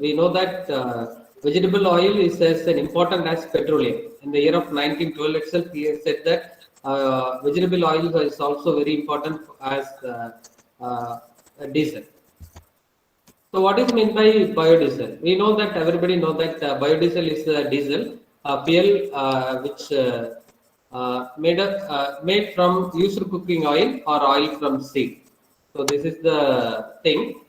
we know that vegetable oil is as an important as petroleum. In the year of 1912 itself, he has said that vegetable oil is also very important as uh, diesel. So what is meant by biodiesel? We know that everybody know that biodiesel is a diesel fuel which made from used cooking oil or oil from seed. So this is the thing.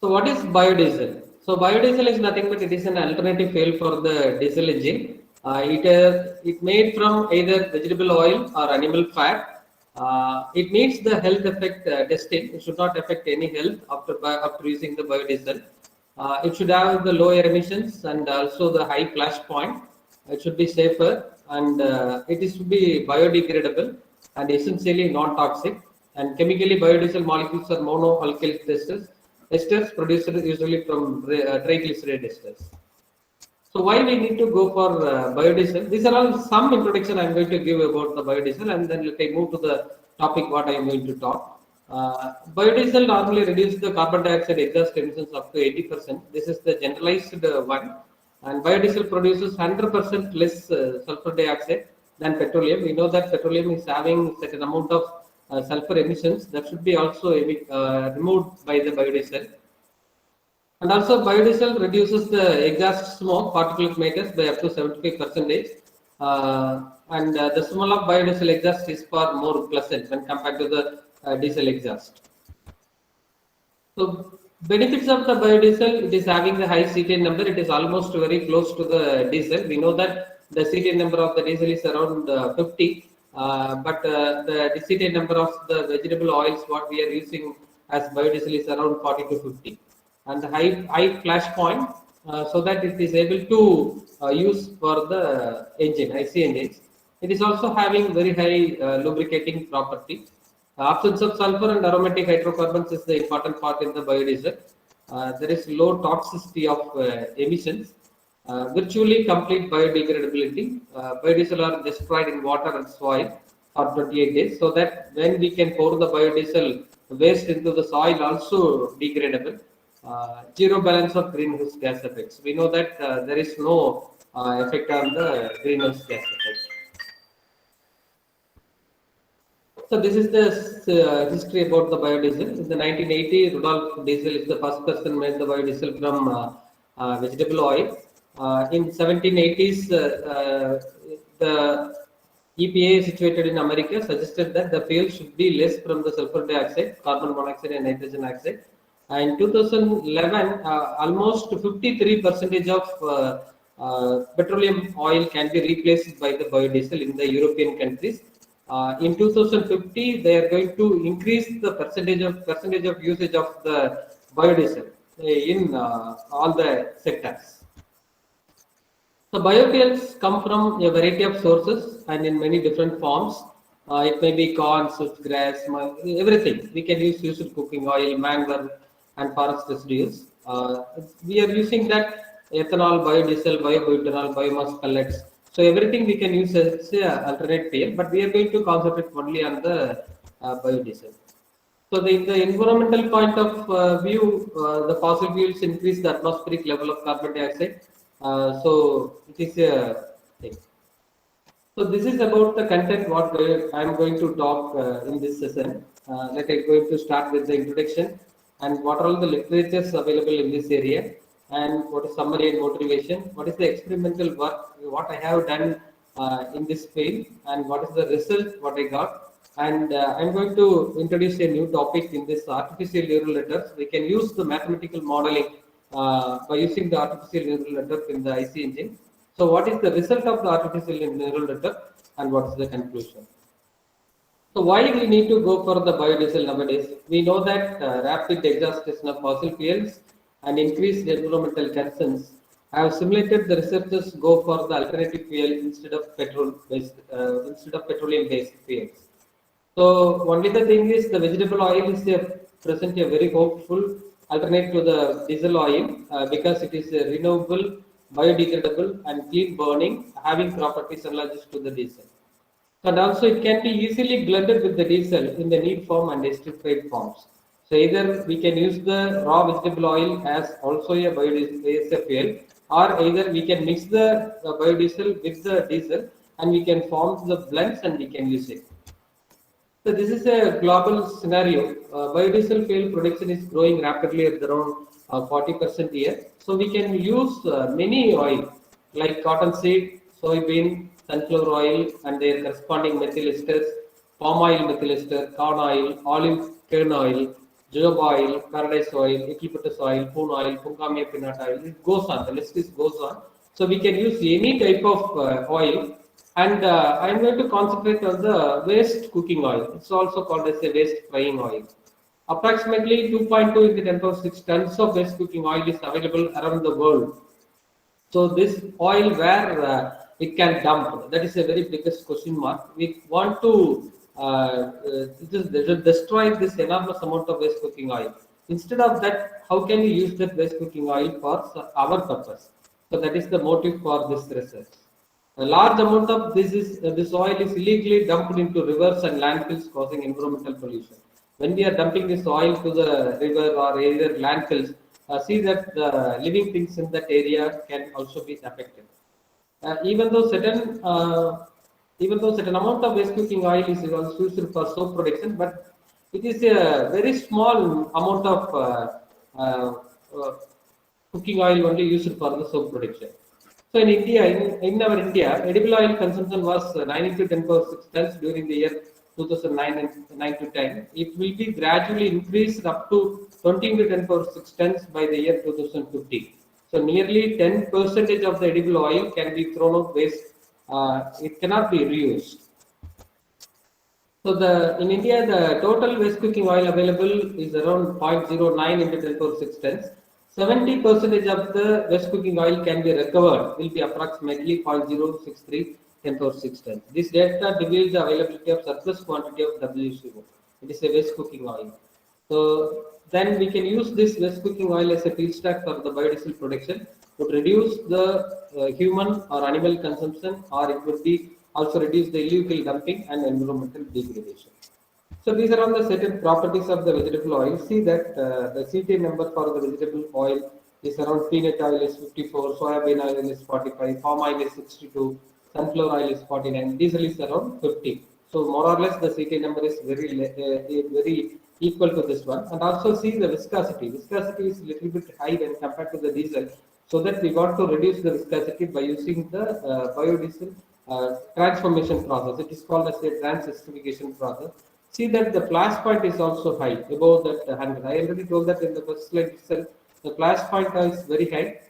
So what is biodiesel? So biodiesel is nothing but it is an alternative fuel for the diesel engine. It made from either vegetable oil or animal fat. It meets the health effect testing. It should not affect any health after using the biodiesel. It should have the low air emissions and also the high flash point. It should be safer and it is to be biodegradable and essentially non-toxic. And chemically, biodiesel molecules are monoalkyl esters produced usually from triglyceride esters. So why we need to go for biodiesel? These are all some introduction I am going to give about the biodiesel, and then let me move to the topic what I am going to talk. Biodiesel normally reduces the carbon dioxide exhaust emissions up to 80%. This is the generalized one. And biodiesel produces 100% less sulfur dioxide than petroleum. We know that petroleum is having certain amount of sulfur emissions that should be also removed by the biodiesel. And also biodiesel reduces the exhaust smoke particulate matters by up to 75%. And the smell of biodiesel exhaust is far more pleasant when compared to the diesel exhaust. So benefits of the biodiesel, it is having the high cetane number. It is almost very close to the diesel. We know that the cetane number of the diesel is around 50, but the cetane number of the vegetable oils what we are using as biodiesel is around 40 to 50, and the high flash point, so that it is able to use for the engine, IC engines. It is also having very high lubricating property. Absence of sulfur and aromatic hydrocarbons is the important part in the biodiesel. There is low toxicity of emissions, virtually complete biodegradability. Biodiesel are destroyed in water and soil for 28 days, so that when we can pour the biodiesel waste into the soil, also degradable. Zero balance of greenhouse gas effects. We know that there is no effect on the greenhouse gas effects. So this is the history about the biodiesel. In the 1980, Rudolf Diesel is the first person made the biodiesel from vegetable oil. In 1780s, the EPA situated in America suggested that the fuel should be less from the sulfur dioxide, carbon monoxide, and nitrogen oxide. In 2011, almost 53% of petroleum oil can be replaced by the biodiesel in the European countries. In 2050, they are going to increase the percentage of usage of the biodiesel in all the sectors. So biofuels come from a variety of sources and in many different forms. It may be corn, switchgrass, everything. We can use used cooking oil, manure, and forest residues. We are using that ethanol, biodiesel, biobutanol, biomass pellets. So everything we can use as alternate fuel, but we are going to concentrate only on the biodiesel. So in the environmental point of view, the fossil fuels increase the atmospheric level of carbon dioxide. So it is a thing. So this is about the content what I am going to talk in this session. Like I'm going to start with the introduction and what are all the literatures available in this area, and what is summary and motivation, what is the experimental work, what I have done in this field, and what is the result, what I got. And I'm going to introduce a new topic in this artificial neural networks. We can use the mathematical modeling by using the artificial neural network in the IC engine. So what is the result of the artificial neural network and what is the conclusion? So why we need to go for the biodiesel nowadays? We know that rapid exhaustion of fossil fuels and increased environmental concerns have simulated the researchers go for the alternative fuel instead of petroleum-based fuels. So only the thing is the vegetable oil is present a very hopeful alternate to the diesel oil because it is renewable, biodegradable, and clean burning, having properties analogous to the diesel. And also it can be easily blended with the diesel in the neat form and esterified forms. So either we can use the raw vegetable oil as also a biodiesel fuel, or either we can mix the biodiesel with the diesel and we can form the blends and we can use it. So this is a global scenario. Biodiesel fuel production is growing rapidly at around 40% a year. So we can use many oil like cottonseed, soybean, sunflower oil, and their corresponding methyl esters, palm oil methyl ester, corn oil, olive kernel oil, jojoba oil, paradise oil, eucalyptus oil, poon oil, Pungamia peanut oil. It goes on. The list is goes on. So we can use any type of oil, and I'm going to concentrate on the waste cooking oil. It's also called as a waste frying oil. Approximately 2.2 into 10 power 6 tons of waste cooking oil is available around the world. So this oil where it can dump, that is a very biggest question mark. We want to destroy this enormous amount of waste cooking oil. Instead of that, how can we use that waste cooking oil for our purpose? So that is the motive for this research. A large amount of this oil is illegally dumped into rivers and landfills, causing environmental pollution. When we are dumping this oil to the river or either landfills, see that the living things in that area can also be affected. Uh, even though certain uh, Even though certain amount of waste cooking oil is also used for soap production, but it is a very small amount of uh, uh, cooking oil only used for the soap production. So in India, in our India, edible oil consumption was 9 into 10 power 6 tons during the year 2009 and 9 to 10. It will be gradually increased up to 20 into 10 power 6 tons by the year 2050. So nearly 10 percentage of the edible oil can be thrown out waste. It cannot be reused. So the in India, the total waste cooking oil available is around 0.09 into 10 power 6 tons. 70 percentage of the waste cooking oil can be recovered, will be approximately 0.063 10 power 6 tons. This data reveals the availability of surplus quantity of WCO. It is a waste cooking oil. So then we can use this waste cooking oil as a feedstock for the biodiesel production. Would reduce the human or animal consumption, or it would be also reduce the illegal dumping and environmental degradation. So these are all the certain properties of the vegetable oil. See that the CTA number for the vegetable oil is around peanut oil is 54, soybean oil is 45, palm oil is 62, sunflower oil is 49, diesel is around 50. So more or less the CTA number is very equal to this one. And also see the viscosity. Viscosity is little bit high when compared to the diesel. So that we got to reduce the viscosity by using the biodiesel transformation process. It is called as a transesterification process. See that the flash point is also high, above that 100. I already told that in the first slide itself. The flash point is very high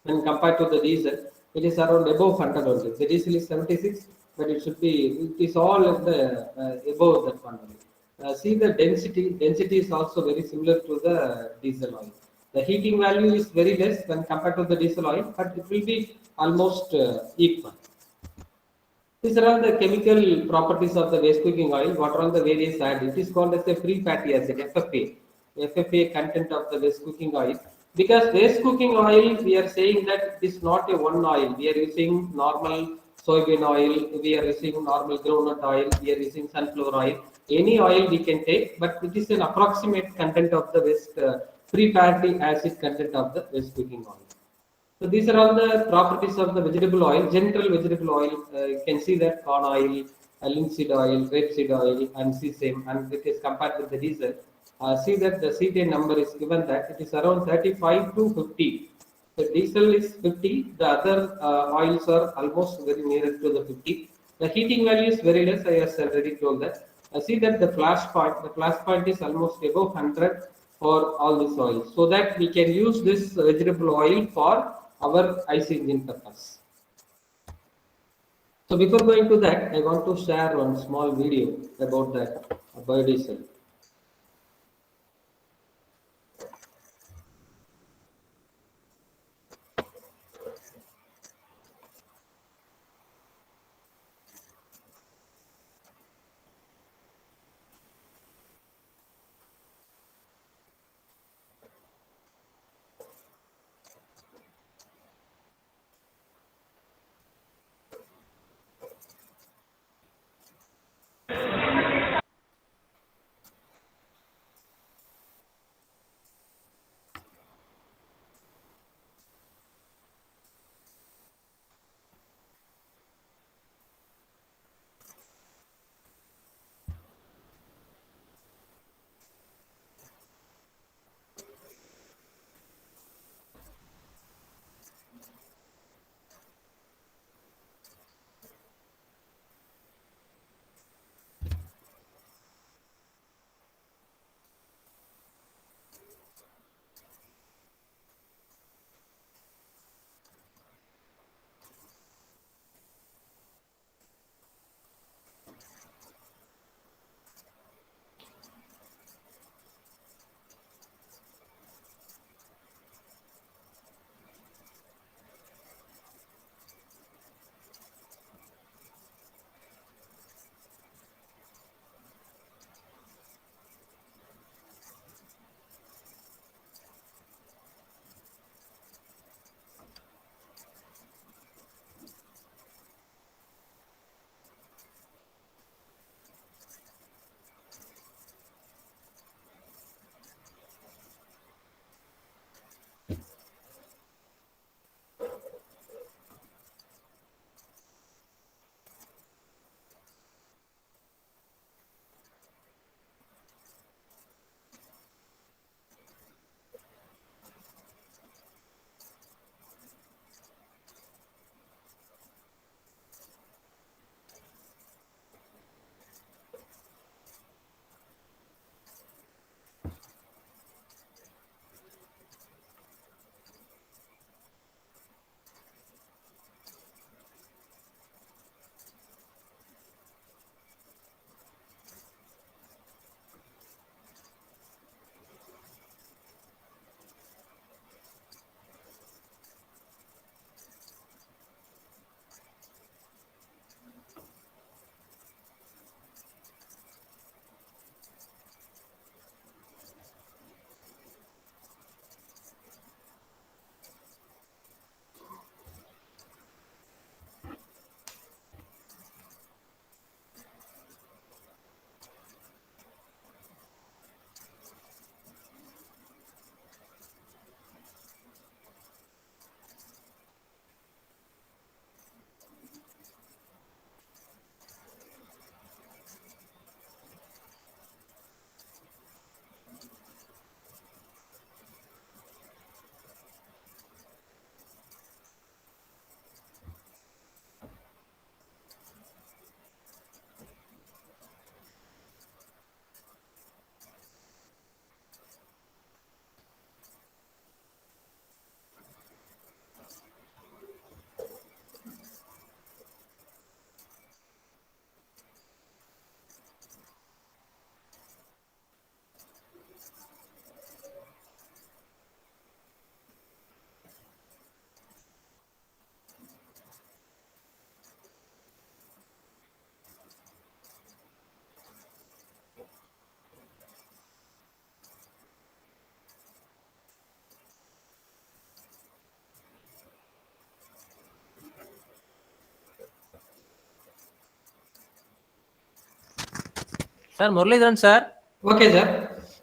when compared to the diesel. It is around above 100 only. The diesel is 76, but it should be, it is all at the above that one only. See the density. Density is also very similar to the diesel oil. The heating value is very less when compared to the diesel oil, but it will be almost equal. These are all the chemical properties of the waste cooking oil. What are all the various added? It is called as a free fatty acid, FFA. FFA content of the waste cooking oil. Because waste cooking oil, we are saying that it is not a one oil. We are using normal soybean oil, we are using normal groundnut oil, we are using sunflower oil. Any oil we can take, but it is an approximate content of the waste free fatty acid content of the waste cooking oil. So these are all the properties of the vegetable oil. General vegetable oil, you can see that corn oil, linseed oil, rapeseed oil, and sesame, and it is compared with the diesel. See that the CTA number is given that it is around 35 to 50. The diesel is 50. The other oils are almost very near to the 50. The heating value is very less. I have already told that. See that the flash point. The flash point is almost above 100 for all these oils, so that we can use this vegetable oil for our IC engine purpose. So before going to that, I want to share one small video about that biodiesel. Sir, Muralidharan, sir. Okay, sir.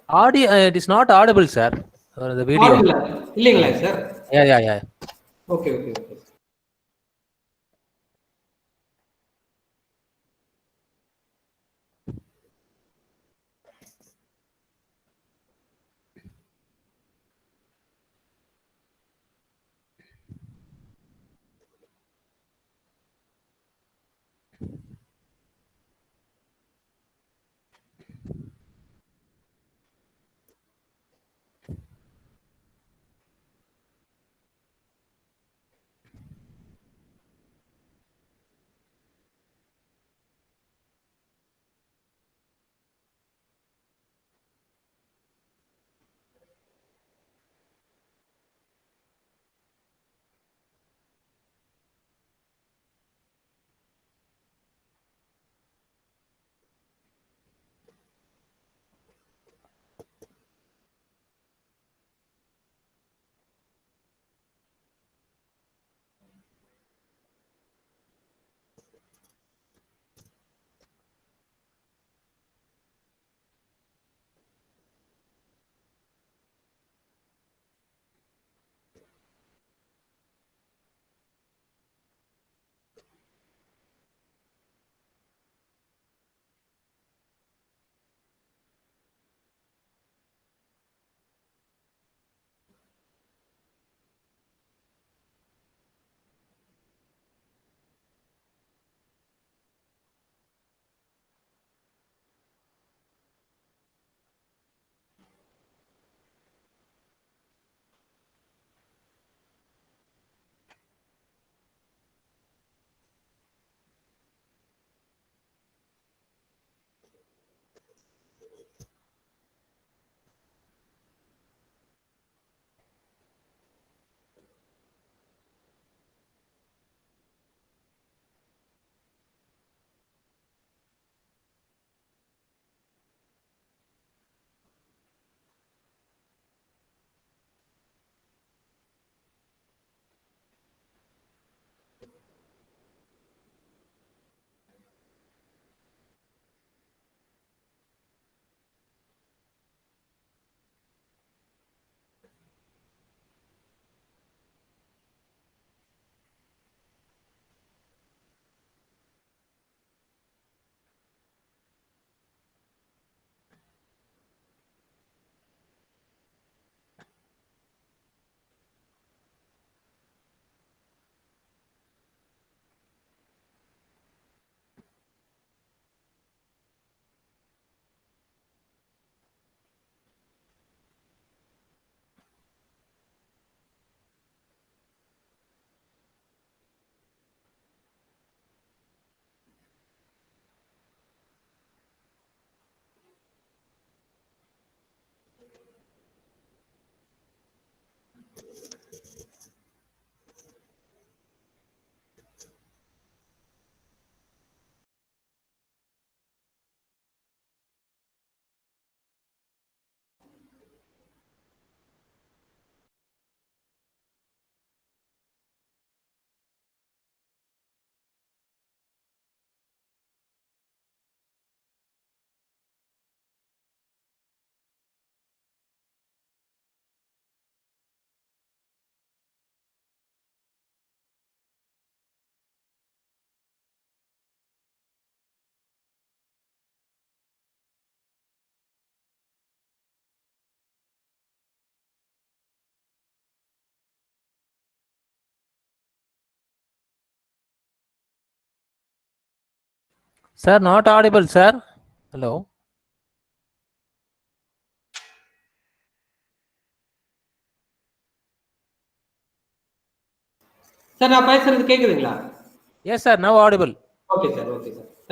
Audio, it is not audible, sir. The video. Audible. இல்லைங்களா sir? Yeah. Okay. Sir, not audible, sir. Hello. Sir, நான் பேசுறது கேக்குதுங்களா? Yes, sir. Now audible. Okay, sir.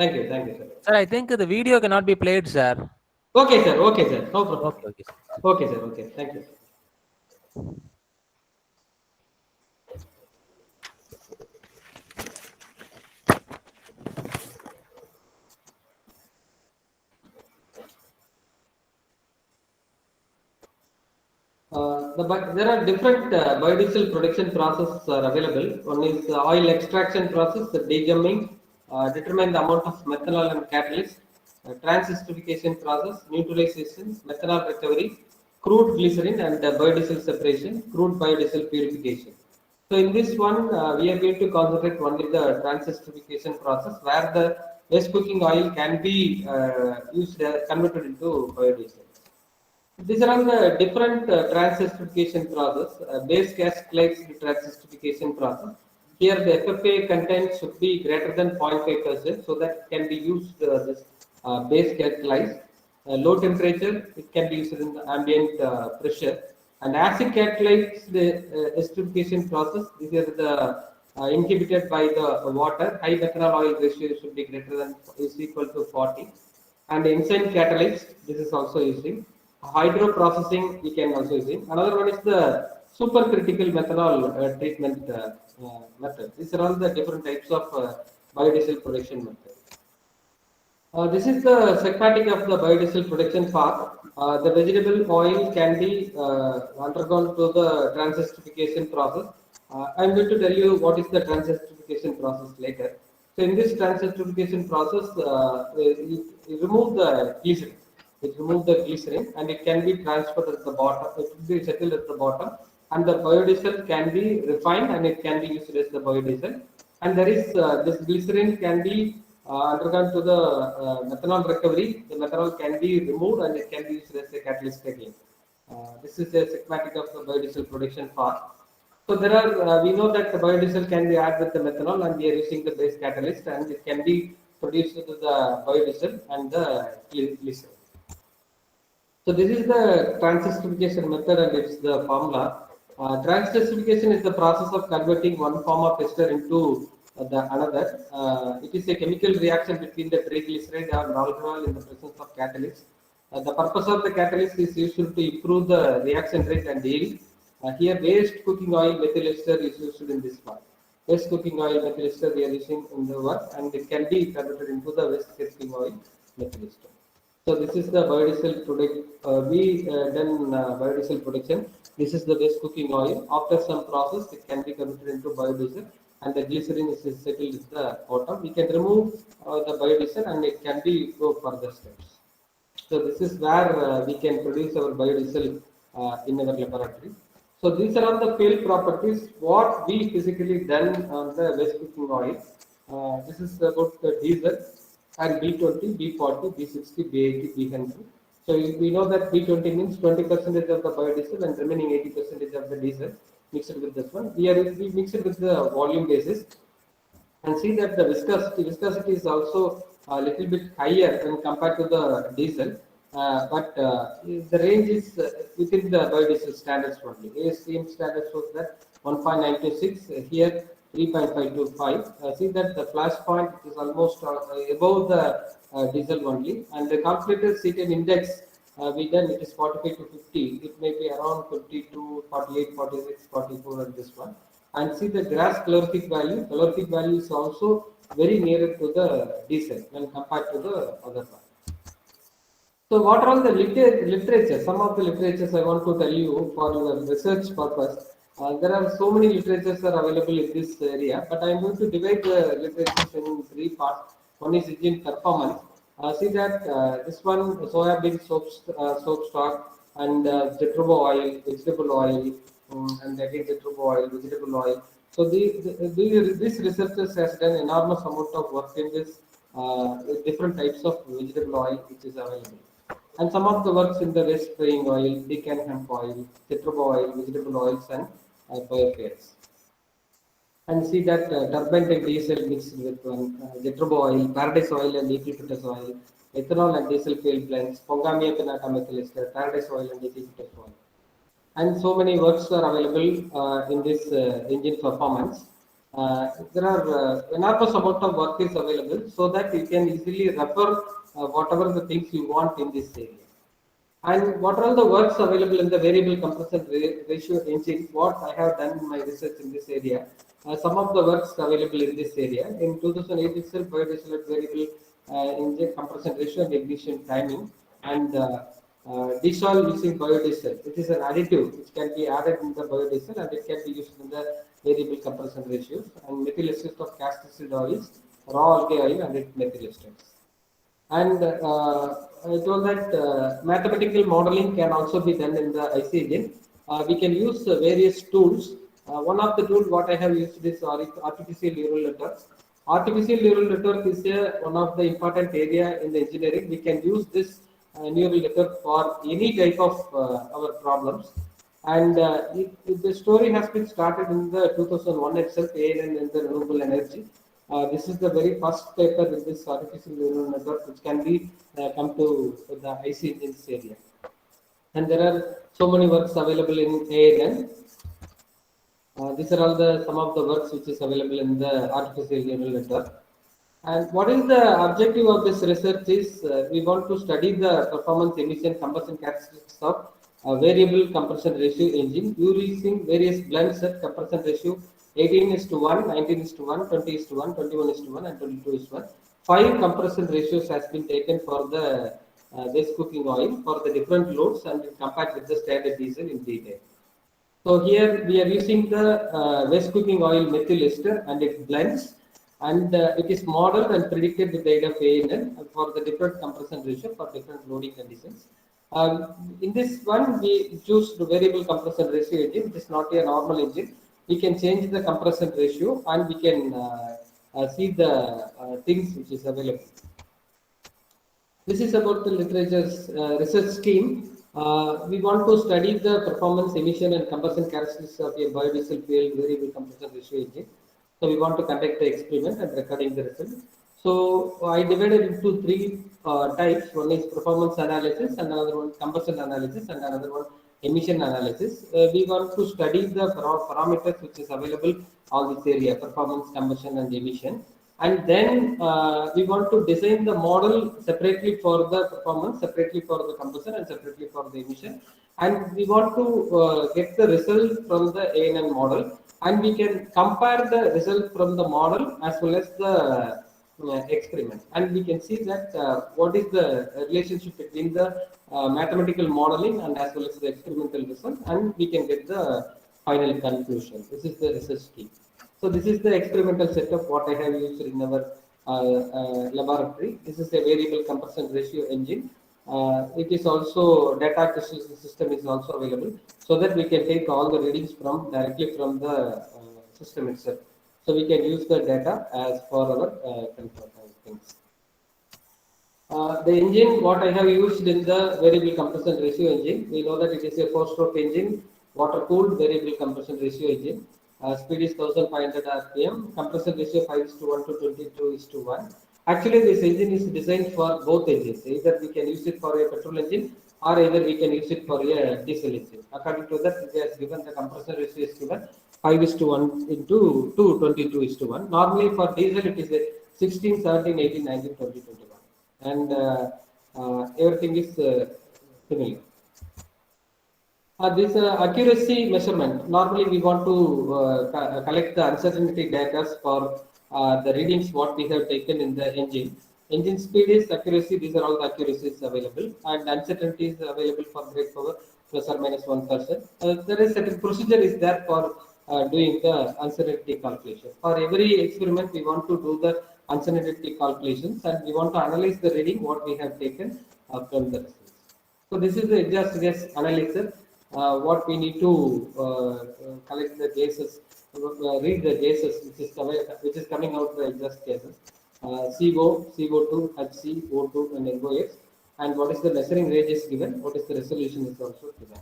Thank you, sir. Sir, I think the video cannot be played, sir. Okay, sir. No problem. Okay, sir. Okay, sir. Thank you. There are different biodiesel production processes are available. One is oil extraction process, the degumming, determine the amount of methanol and catalyst. transesterification process, neutralization, methanol recovery, crude glycerin and biodiesel separation, crude biodiesel purification. So in this one, we are going to concentrate only the transesterification process, where the waste cooking oil can be used converted into biodiesel. These are all the different transesterification process, base gas clades transesterification process. Here the FFA content should be greater than 0.5%, so that can be used this base catalyzed. Low temperature, it can be used in the ambient pressure. And acid catalyzed esterification process, these are the inhibited by the water. High methanol oil ratio should be greater than is equal to 40. And enzyme catalyst, this is also using. Hydro processing, we can also using. Another one is the supercritical methanol treatment method. These are all the different types of biodiesel production method. This is the schematic of the biodiesel production part. The vegetable oil can be undergone to the transesterification process. I'm going to tell you what is the transesterification process later. So in this transesterification process, you remove the glycerin. It removes the glycerin and it can be transferred at the bottom. It will be settled at the bottom, and the biodiesel can be refined and it can be used as the biodiesel. And there is this glycerin can be undergone to the methanol recovery. The methanol can be removed and it can be used as a catalyst again. This is a schematic of the biodiesel production part. So there are, we know that the biodiesel can be added with the methanol, and we are using the base catalyst, and it can be produced with the biodiesel and the glycerin. So this is the transesterification method and it's the formula. Transesterification is the process of converting one form of ester into the another. It is a chemical reaction between the triglyceride or alcohol in the presence of catalyst. The purpose of the catalyst is used to improve the reaction rate and yield. Here waste cooking oil methyl ester is used in this part. Waste cooking oil methyl ester we are using in the work, and it can be converted into the waste cooking oil methyl ester. So this is the biodiesel product. We done biodiesel production. This is the waste cooking oil. After some process, it can be converted into biodiesel, and the glycerin is settled at the bottom. We can remove the biodiesel, and it can be go further steps. So this is where we can produce our biodiesel in our laboratory. So these are all the field properties. What we physically done on the waste cooking oil. This is about the diesel. And B20, B40, B60, B80, B100. So we know that B20 means 20% of the biodiesel and remaining 80% of the diesel mixed with this one. We mix it with the volume basis and see that the viscosity is also a little bit higher when compared to the diesel. But the range is within the biodiesel standards only. ASTM standard shows that 1.926. Here 3.525. See that the flash point is almost above the diesel only, and the calculated CTN index we done it is 45 to 50. It may be around 52, 48, 46, 44 on this one. And see the gas calorific value. Calorific value is also very nearer to the diesel when compared to the other one. So what are all the literature? Some of the literatures I want to tell you for your research purpose. There are so many literatures are available in this area, but I am going to divide the literatures in 3 parts. One is engine performance. See that this one soybean soap stock and Jethro oil, vegetable oil, and again Jethro oil, vegetable oil. So these researchers has done enormous amount of work in this different types of vegetable oil which is available. And some of the works in the waste spraying oil, decant hemp oil, Jethro oil, vegetable oils, and biofuels. And see that turbine type diesel mixed with Jethro oil, paradise oil, and eucalyptus oil, ethanol and diesel fuel blends, Pongamia pinnata methyl ester, paradise oil, and eucalyptus oil. And so many works are available in this engine performance. There are enormous amount of work is available, so that you can easily refer whatever the things you want in this area. And what are all the works available in the variable compression ratio engine? What I have done in my research in this area. Some of the works available in this area. In 2008 itself, biodiesel variable engine compression ratio and ignition timing, and desal using biodiesel. It is an additive which can be added in the biodiesel, and it can be used in the variable compression ratios, and methyl esters of castor seed oils, raw algae oil, and methyl esters. And I told that mathematical modeling can also be done in the IC engine. We can use various tools. One of the tools what I have used is artificial neural network. Artificial neural network is one of the important area in the engineering. We can use this neural network for any type of our problems. And the story has been started in the 2001 itself, ANN in the renewable energy. This is the very first paper in this artificial neural network which can be come to the IC engines area. And there are so many works available in ANN. These are all the some of the works which is available in the artificial neural network. And what is the objective of this research is we want to study the performance, emission, combustion characteristics of a variable compression ratio engine using various blends at compression ratio 18:1, 19:1, 20:1, 21:1, and 22:1. 5 compression ratios has been taken for the waste cooking oil for the different loads and compared with the standard diesel in detail. So here we are using the waste cooking oil methyl ester and its blends, and it is modeled and predicted with the aid of ANN for the different compression ratio for different loading conditions. In this one, we choose the variable compression ratio engine. It is not a normal engine. We can change the compression ratio and we can see the things which is available. This is about the literature's research scheme. We want to study the performance, emission, and combustion characteristics of a biodiesel fuel variable compression ratio engine. So we want to conduct the experiment and recording the result. So I divided into three types. One is performance analysis, and another one combustion analysis, and another one emission analysis. We want to study the parameters which is available on this area: performance, combustion, and emission. And then we want to design the model separately for the performance, separately for the combustion, and separately for the emission. And we want to get the result from the ANN model, and we can compare the result from the model as well as the experiment. And we can see that what is the relationship between the mathematical modeling and as well as the experimental result, and we can get the final conclusion. This is the research scheme. So this is the experimental setup what I have used in our laboratory. This is a variable compression ratio engine. It is also data acquisition system is also available, so that we can take all the readings from directly from the system itself. So we can use the data as for our things. The engine what I have used in the variable compression ratio engine, we know that it is a 4-stroke engine, water cooled variable compression ratio engine. Speed is 1500 rpm, compression ratio 5:1 to 22:1. Actually, this engine is designed for both engines. Either we can use it for a petrol engine or either we can use it for a diesel engine. According to that, it has given the compression ratio is given 5:1 into 22:1. Normally for diesel it is a 16, 17, 18, 19, 20, 21. And everything is similar. This accuracy measurement, normally we want to collect the uncertainty data for the readings what we have taken in the engine. Engine speed is accuracy, these are all the accuracies available, and uncertainty is available for great power plus or minus 1%. There is certain procedure is there for doing the uncertainty calculation. For every experiment, we want to do the uncertainty calculations and we want to analyze the reading what we have taken from the results. So this is the exhaust gas analyzer. What we need to collect the gases, read the gases which is coming out the exhaust gases, CO, CO2, HC, O2, and NOx, and what is the measuring range is given, what is the resolution is also given.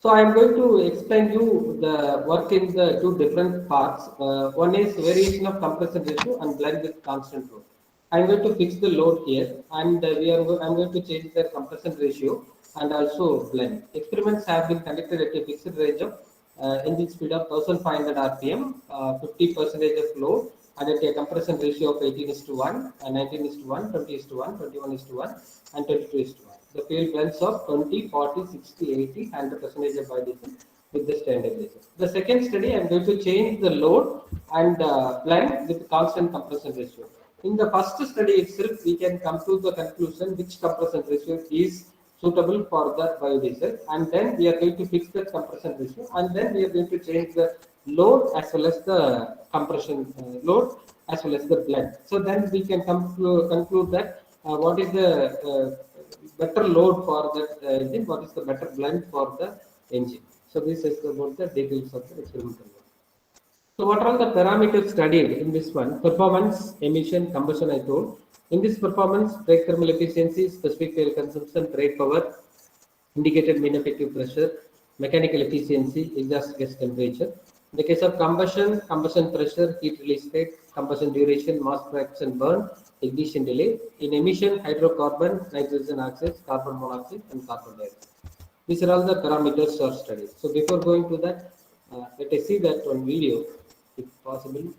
So I am going to explain you the work in the two different parts. One is variation of compression ratio and blend with constant load. I am going to fix the load here, and I am going to change the compression ratio and also blend. Experiments have been conducted at a fixed range of engine speed of 1500 rpm, 50% of load, and at a compression ratio of 18:1, 19:1, 20:1, 21:1, and 22:1. The fuel blends of 20, 40, 60, 80, 100% of biodiesel with the standard diesel. The second study, I am going to change the load and blend with constant compression ratio. In the first study itself, we can come to the conclusion which compression ratio is suitable for the biodiesel, and then we are going to fix the compression ratio, and then we are going to change the load as well as the compression load as well as the blend. So then we can conclude that what is the better load for that engine, what is the better blend for the engine. So this is about the details of the experimental work. So what are all the parameters studied in this one? Performance, emission, combustion I told. In this performance, brake thermal efficiency, specific fuel consumption, rate power, indicated mean effective pressure, mechanical efficiency, exhaust gas temperature. In the case of combustion, combustion pressure, heat release rate, combustion duration, mass fraction burn, ignition delay. In emission, hydrocarbon, nitrogen oxide, carbon monoxide, and carbon dioxide. These are all the parameters are studied. So before going to that, let us see that on video, if possible.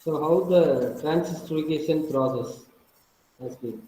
So how the transistorification process has been.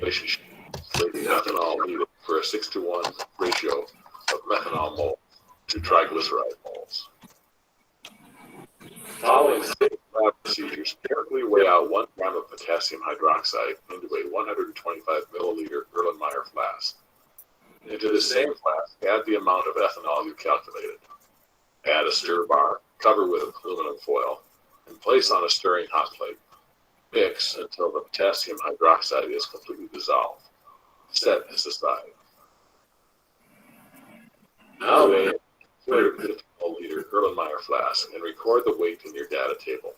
relationship with the ethanol needed for a 6-to-1 ratio of methanol mole to triglyceride moles. Following safe lab procedures, carefully weigh out 1 gram of potassium hydroxide into a 125 milliliter Erlenmeyer flask. Into the same flask, add the amount of ethanol you calculated. Add a stir bar, cover with aluminum foil, and place on a stirring hot plate. Mix until the potassium hydroxide is completely dissolved. Set as aside. Now weigh a 250 milliliter Erlenmeyer flask and record the weight in your data table.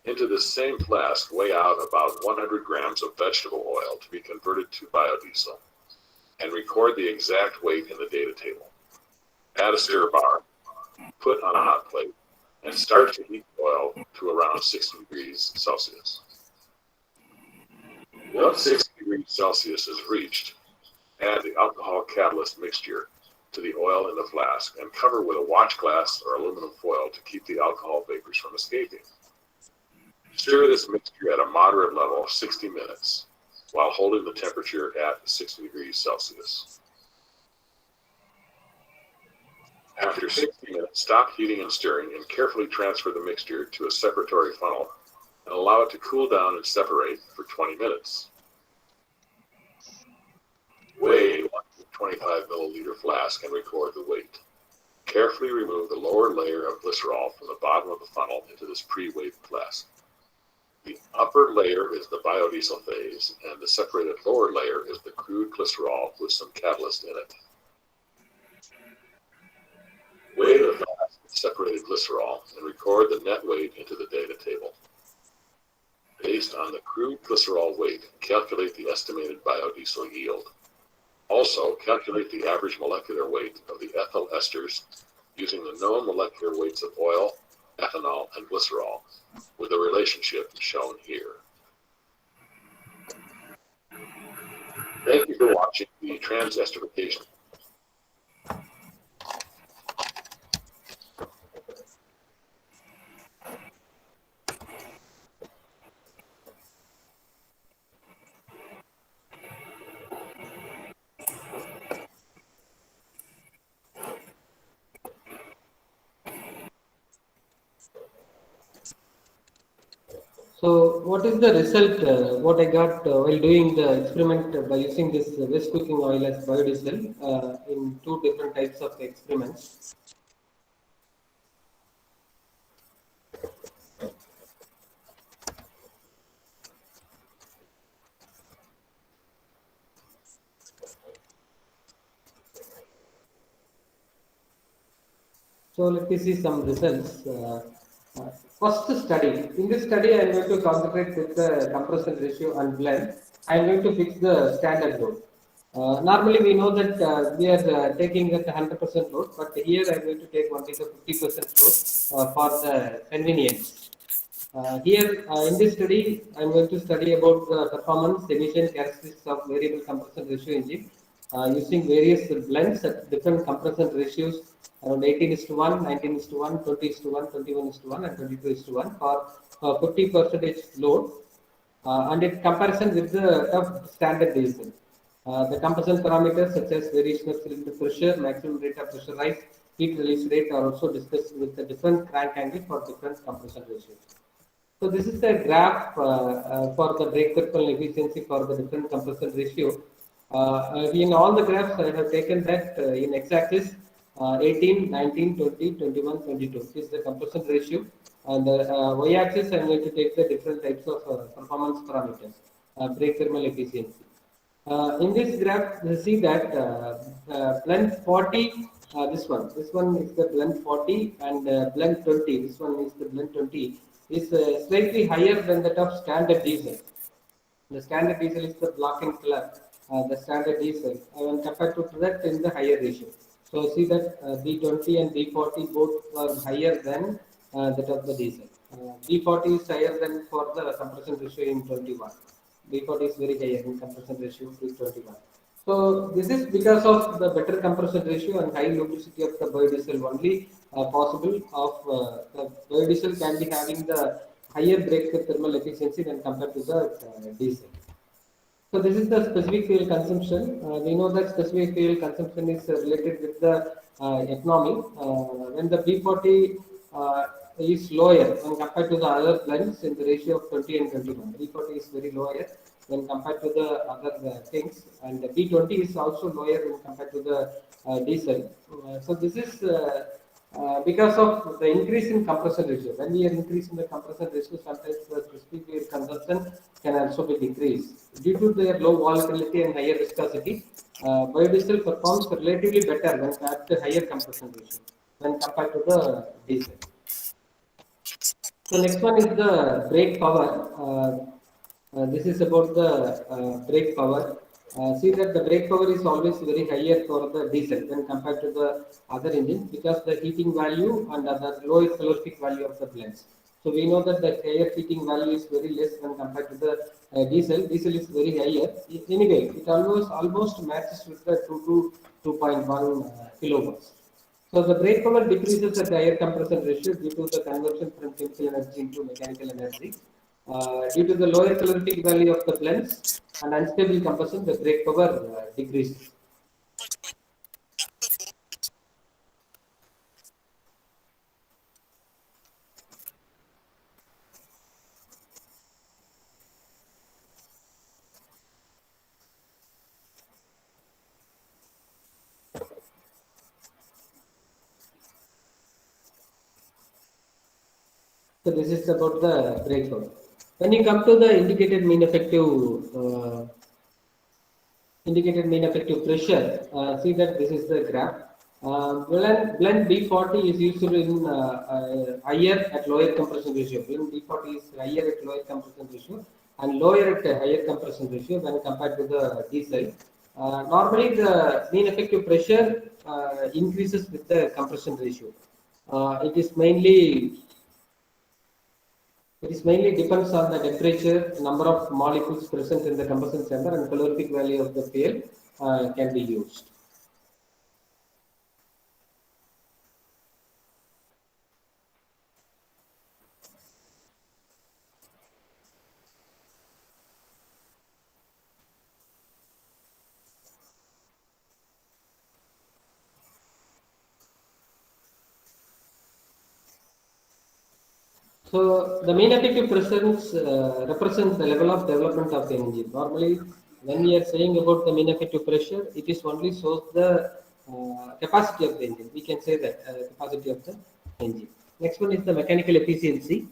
Into this same flask, weigh out about 100 grams of vegetable oil to be converted to biodiesel, and record the exact weight in the data table. Add a stir bar, put on a hot plate, and start to heat oil to around 60 degrees Celsius. Once 60 degrees Celsius is reached, add the alcohol catalyst mixture to the oil in the flask and cover with a watch glass or aluminum foil to keep the alcohol vapors from escaping. Stir this mixture at a moderate level 60 minutes while holding the temperature at 60 degrees Celsius. After 60 minutes, stop heating and stirring and carefully transfer the mixture to a separatory funnel and allow it to cool down and separate for 20 minutes. Weigh a 125 milliliter flask and record the weight. Carefully remove the lower layer of glycerol from the bottom of the funnel into this pre-weighed flask. The upper layer is the biodiesel phase, and the separated lower layer is the crude glycerol with some catalyst in it. Weigh the flask with separated glycerol and record the net weight into the data table. Based on the crude glycerol weight, calculate the estimated biodiesel yield. Also, calculate the average molecular weight of the ethyl esters using the known molecular weights of oil, ethanol, and glycerol, with the relationship shown here. Thank you for watching the transesterification. So what is the result? What I got while doing the experiment by using this waste cooking oil as biodiesel in 2 different types of experiments. So let me see some results. First study. In this study, I am going to concentrate with the compression ratio and blend. I am going to fix the standard load. Normally, we know that we are taking at 100% load, but here I am going to take only the 50% load for the convenience. Here in this study, I am going to study about the performance emission characteristics of variable compression ratio engine using various blends at different compression ratios around 18:1, 19:1, 20:1, 21:1, and 22:1 for 50% load, and in comparison with the standard diesel. The compression parameters such as variation of cylinder pressure, maximum rate of pressure rise, heat release rate are also discussed with the different crank angle for different compression ratios. So this is the graph for the brake thermal efficiency for the different compression ratio. In all the graphs, I have taken that in x-axis 18, 19, 20, 21, 22 is the compression ratio. And the y-axis, I am going to take the different types of performance parameters, brake thermal efficiency. In this graph, you see that blend 40, this one is the blend 40, and blend 20, this one is the blend 20, is slightly higher than that of standard diesel. The standard diesel is the black in color, the standard diesel, when compared to that in the higher ratio. So see that B20 and B40 both are higher than that of the diesel. B40 is higher than for the compression ratio in 21. B40 is very higher in compression ratio to 21. So this is because of the better compression ratio and high lubricity of the biodiesel only possible of the biodiesel can be having the higher brake thermal efficiency than compared to the diesel. So this is the specific fuel consumption. We know that specific fuel consumption is related with the economy. When the B40 is lower when compared to the other blends in the ratio of 20 and 21. B40 is very lower when compared to the other things, and the B20 is also lower when compared to the diesel. So this is because of the increase in compression ratio. When we are increasing the compression ratio, sometimes the specific fuel consumption can also be decreased. Due to their low volatility and higher viscosity, biodiesel performs relatively better when at the higher compression ratio when compared to the diesel. So next one is the brake power. This is about the brake power. See that the brake power is always very higher for the diesel when compared to the other engines because the heating value and the lower calorific value of the blends. So we know that the higher heating value is very less when compared to the diesel. Diesel is very higher. Anyway, it almost matches with the 2 to 2.1 kilowatts. So the brake power decreases at higher compression ratio due to the conversion from chemical energy into mechanical energy. Due to the lower calorific value of the blends and unstable compression, the brake power decreases. So this is about the brake power. When you come to the indicated mean effective pressure. See that this is the graph. Blend B40 is used in higher at lower compression ratio. Blend B40 is higher at lower compression ratio and lower at a higher compression ratio when compared to the diesel. Normally, the mean effective pressure increases with the compression ratio. It is mainly depends on the temperature, number of molecules present in the combustion chamber, and calorific value of the fuel can be used. So the mean effective presence represents the level of development of the engine. Normally, when we are saying about the mean effective pressure, it is only shows the capacity of the engine. We can say that capacity of the engine. Next one is the mechanical efficiency.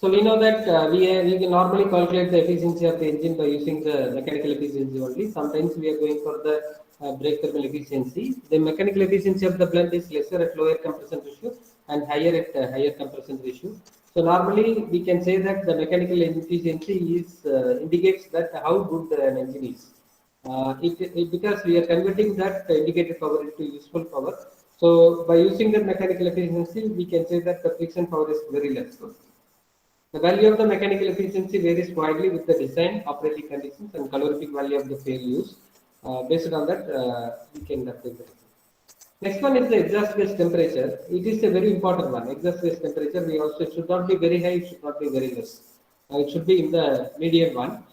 So we know that we can normally calculate the efficiency of the engine by using the mechanical efficiency only. Sometimes we are going for the brake thermal efficiency. The mechanical efficiency of the blend is lesser at lower compression ratio and higher at higher compression ratio. So normally we can say that the mechanical efficiency is indicates that how good an engine is. Because we are converting that indicated power into useful power. So by using the mechanical efficiency, we can say that the friction power is very less. The value of the mechanical efficiency varies widely with the design, operating conditions, and calorific value of the fuel used. Based on that, we can update the result. Next one is the exhaust gas temperature. It is a very important one. Exhaust gas temperature, we also it should not be very high, it should not be very less. It should be in the medium one.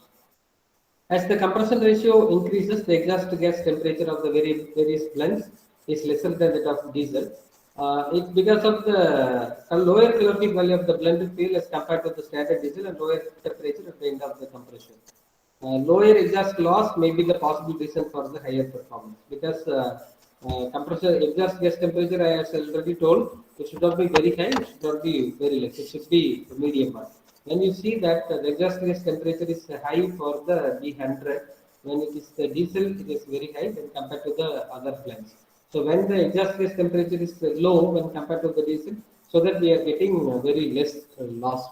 As the compression ratio increases, the exhaust gas temperature of the various blends is lesser than that of diesel. It's because of the lower calorific value of the blended fuel as compared to the standard diesel and lower temperature at the end of the compression. Lower exhaust loss may be the possible reason for the higher performance because compressor exhaust gas temperature, I have already told, it should not be very high, it should not be very less, it should be medium one. When you see that the exhaust gas temperature is high for the B100, when it is the diesel, it is very high when compared to the other blends. So when the exhaust gas temperature is low when compared to the diesel, so that we are getting very less loss.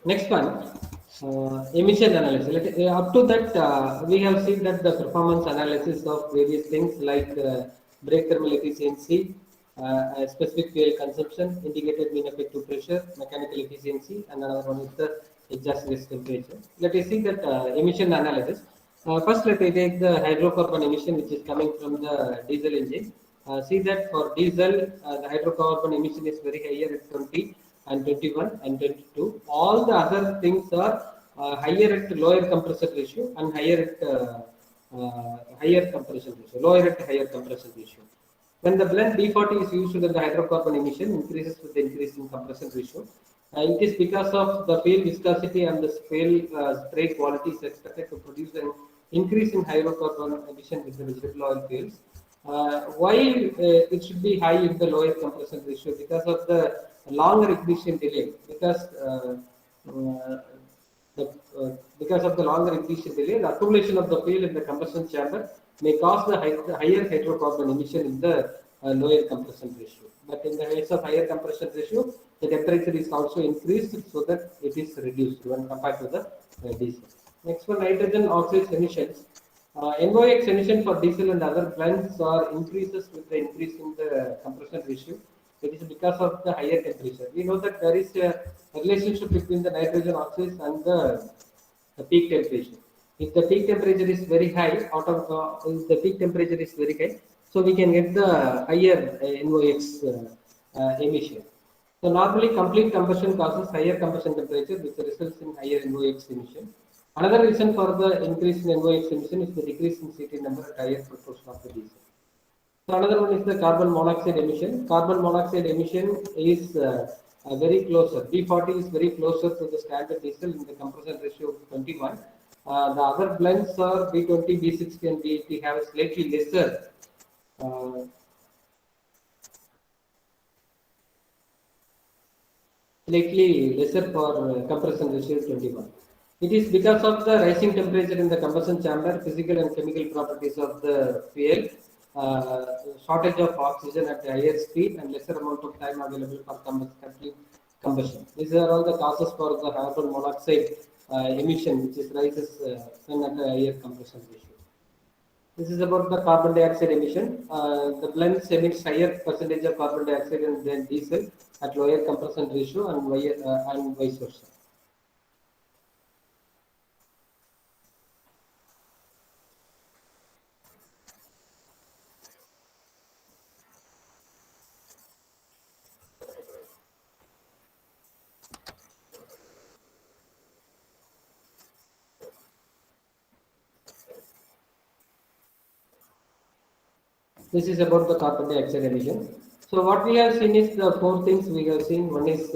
Next one, emission analysis. Up to that, we have seen that the performance analysis of various things like brake thermal efficiency, specific fuel consumption, indicated mean effective pressure, mechanical efficiency, and another one is the exhaust gas temperature. Let us see that emission analysis. First, let us take the hydrocarbon emission, which is coming from the diesel engine. See that for diesel, the hydrocarbon emission is very higher at 20 and 21 and 22. All the other things are higher at lower compression ratio and higher at higher compression ratio, lower at higher compression ratio. When the blend B40 is used, then the hydrocarbon emission increases with the increase in compression ratio. It is because of the fuel viscosity and the fuel spray quality is expected to produce an increase in hydrocarbon emission with the vegetable oil fuels. Why it should be high in the lower compression ratio? Because of the longer ignition delay. Because of the longer ignition delay, the accumulation of the fuel in the combustion chamber may cause the higher hydrocarbon emission in the lower compression ratio. But in the case of higher compression ratio, the temperature is also increased so that it is reduced when compared to the diesel. Next one, nitrogen oxides emissions. NOx emission for diesel and other blends are increases with the increase in the compression ratio. It is because of the higher temperature. We know that there is a relationship between the nitrogen oxides and the peak temperature. If the peak temperature is very high, if the peak temperature is very high, so we can get the higher NOx emission. So normally complete combustion causes higher combustion temperature, which results in higher NOx emission. Another reason for the increase in NOx emission is the decrease in CT number at higher proportion of the diesel. So another one is the carbon monoxide emission. Carbon monoxide emission is very closer. B40 is very closer to the standard diesel in the compression ratio of 21. The other blends are B20, B60, and B80 have slightly lesser for compression ratio 21. It is because of the rising temperature in the combustion chamber, physical and chemical properties of the fuel, shortage of oxygen at a higher speed, and lesser amount of time available for complete combustion. These are all the causes for the carbon monoxide emission, which is rises when at a higher compression ratio. This is about the carbon dioxide emission. The blends emits higher percentage of carbon dioxide than diesel at lower compression ratio and vice versa. This is about the carbon dioxide emission. So what we have seen is the four things we have seen. One is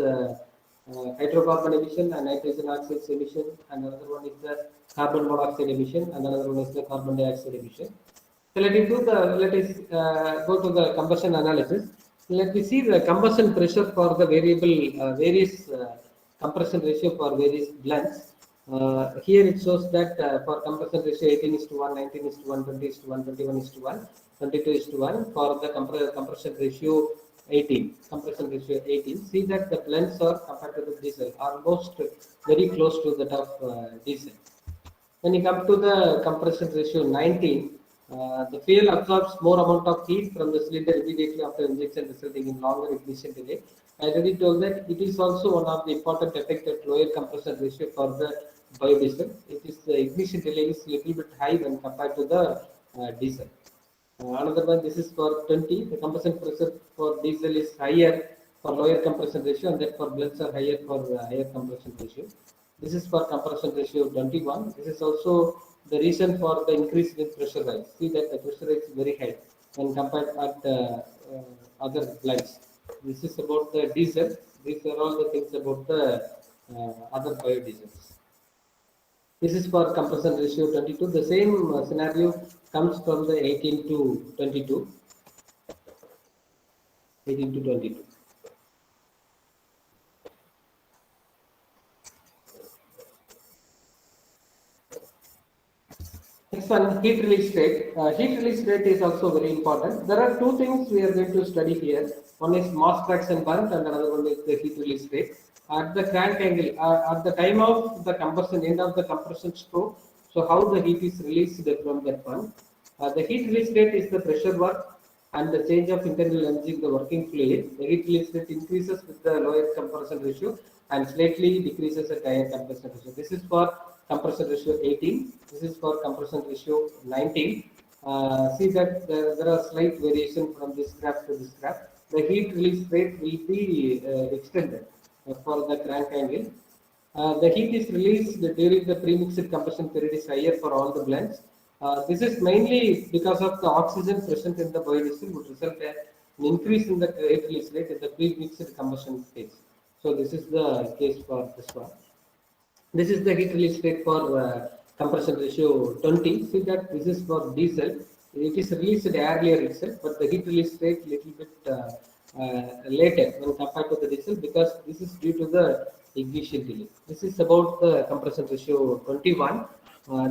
hydrocarbon emission and nitrogen oxides emission, and another one is the carbon monoxide emission, and another one is the carbon dioxide emission. So let us go to the combustion analysis. Let me see the combustion pressure for the various compression ratio for various blends. Here it shows that for compression ratio 18:1, 19:1, 20:1, 21:1, 22:1 for the compression ratio 18. Compression ratio 18. See that the blends are compared to the diesel almost very close to that of diesel. When you come to the compression ratio 19, the fuel absorbs more amount of heat from the cylinder immediately after injection, resulting in longer ignition delay. I already told that it is also one of the important effects at lower compression ratio for the biodiesel. It is the ignition delay is little bit high when compared to the diesel. Another one, this is for 20. The combustion pressure for diesel is higher for lower compression ratio, and that for blends are higher for higher compression ratio. This is for compression ratio 21. This is also the reason for the increase in pressure rise. See that the pressure rise is very high when compared at other blends. This is about the diesel. These are all the things about the other biodiesels. This is for compression ratio 22. The same scenario comes from the 18 to 22. 18 to 22. Next one, heat release rate. Heat release rate is also very important. There are two things we are going to study here. One is mass fraction burnt and another one is the heat release rate. at the crank angle, at the time of the compression, end of the compression stroke, so how the heat is released from that one. The heat release rate is the pressure work and the change of internal energy in the working fluid. The heat release rate increases with the lower compression ratio and slightly decreases at higher compression ratio. This is for compression ratio 18. This is for compression ratio 19. See that there are slight variation from this graph to this graph. The heat release rate will be extended for the crank angle. The heat is released during the pre-mixed compression period is higher for all the blends. This is mainly because of the oxygen present in the biodiesel would result in an increase in the heat release rate in the pre-mixed combustion phase. So this is the case for this one. This is the heat release rate for compression ratio 20. See that this is for diesel. It is released earlier itself, but the heat release rate little bit later when compared to the diesel because this is due to the ignition delay. This is about the compression ratio 21.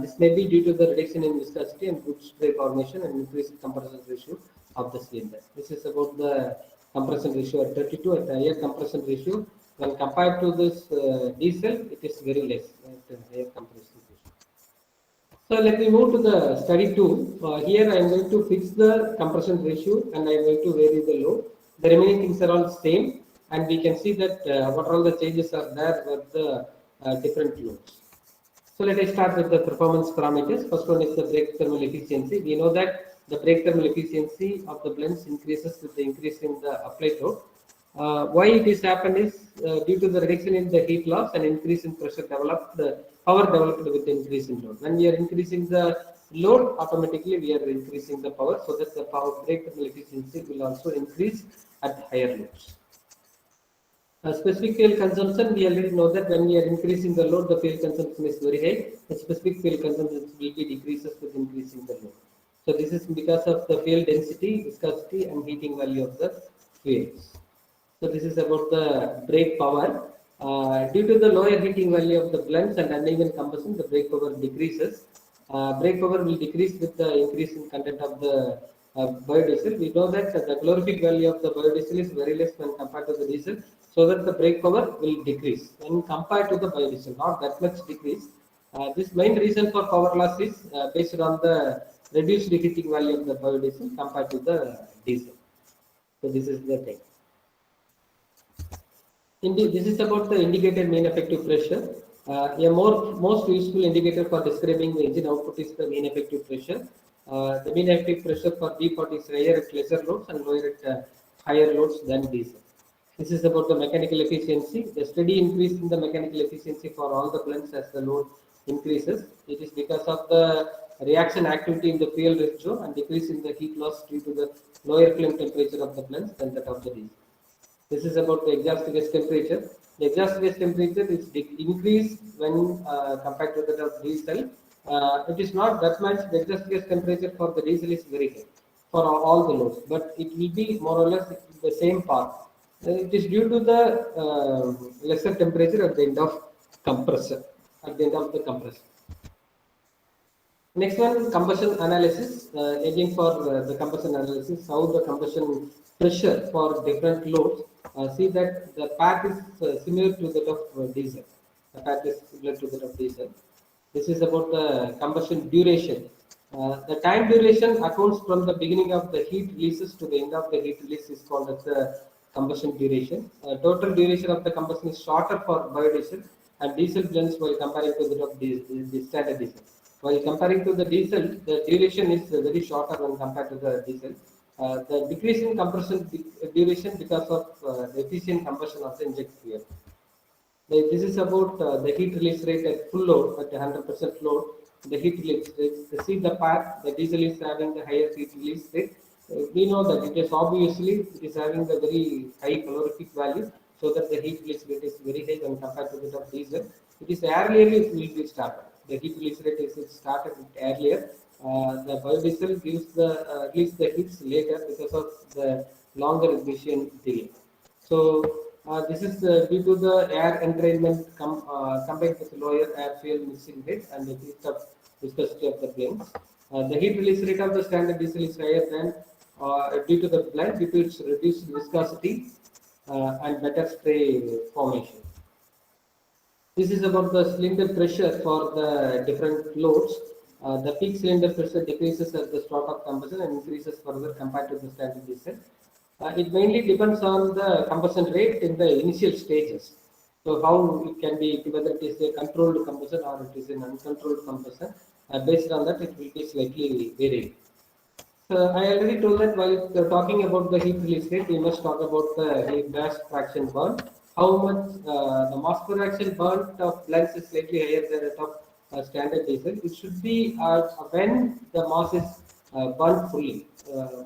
This may be due to the reduction in viscosity and good spray formation and increased compression ratio of the cylinder. This is about the compression ratio at 32 at higher compression ratio. When compared to this diesel, it is very less at higher compression ratio. So let me move to the study 2. Here I am going to fix the compression ratio and I am going to vary the load. The remaining things are all same and we can see that what all the changes are there with the different loads. So let us start with the performance parameters. First one is the brake thermal efficiency. We know that the brake thermal efficiency of the blends increases with the increase in the applied load. Why it is happened is due to the reduction in the heat loss and increase in pressure developed, the power developed with the increase in load. When we are increasing the load, automatically we are increasing the power, so that the power brake thermal efficiency will also increase at higher loads. Specific fuel consumption, we already know that when we are increasing the load, the fuel consumption is very high. The specific fuel consumption will be decreases with increasing the load. So this is because of the fuel density, viscosity, and heating value of the fuels. So this is about the brake power. Due to the lower heating value of the blends and uneven combustion, the brake power decreases. Brake power will decrease with the increase in content of the biodiesel. We know that the calorific value of the biodiesel is very less when compared to the diesel, so that the brake power will decrease when compared to the biodiesel, not that much decrease. This main reason for power loss is based on the reduced heating value of the biodiesel compared to the diesel. So this is the thing. This is about the indicator mean effective pressure. A most useful indicator for describing the engine output is the mean effective pressure. The mean effective pressure for V40 is higher at lesser loads and lower at higher loads than diesel. This is about the mechanical efficiency. The steady increase in the mechanical efficiency for all the blends as the load increases. It is because of the reaction activity in the fuel ratio and decrease in the heat loss due to the lower flame temperature of the blends than that of the diesel. This is about the exhaust gas temperature. The exhaust gas temperature is increased when compared to that of diesel. It is not that much. The exhaust gas temperature for the diesel is very high for all the loads, but it will be more or less the same path. It is due to the lesser temperature at the end of compressor. At the end of the compressor. Next one, combustion analysis. Again for the combustion analysis, how the combustion pressure for different loads. See that the path is similar to that of diesel. The path is similar to that of diesel. This is about the combustion duration. The time duration accounts from the beginning of the heat releases to the end of the heat release is called as the combustion duration. Total duration of the combustion is shorter for biodiesel and diesel blends while comparing to that of the standard diesel. While comparing to the diesel, the duration is very shorter when compared to the diesel. The decrease in compression duration because of the efficient combustion of the injected fuel. This is about the heat release rate at full load, at 100% load. The heat release rate. See the path, the diesel is having the higher heat release rate. We know that it is obviously it is having the very high calorific value, so that the heat release rate is very high when compared to that of diesel. It is earlier it will be started. The heat release rate is started earlier. The biodiesel gives the release the heats later because of the longer ignition delay. So this is due to the air entrainment combined with lower air fuel mixing rate and the heat of viscosity of the blends. The heat release rate of the standard diesel is higher than due to the blend due to its reduced viscosity and better spray formation. This is about the cylinder pressure for the different loads. The peak cylinder pressure decreases at the start of combustion and increases further compared to the standard diesel. It mainly depends on the combustion rate in the initial stages. So how it can be, whether it is a controlled combustion or it is an uncontrolled combustion. Based on that, it will be slightly varied. So I already told that while talking about the heat release rate, we must talk about the heat mass fraction burn. How much the mass fraction burnt of blends is slightly higher than that of standard diesel. It should be when the mass is burnt fully.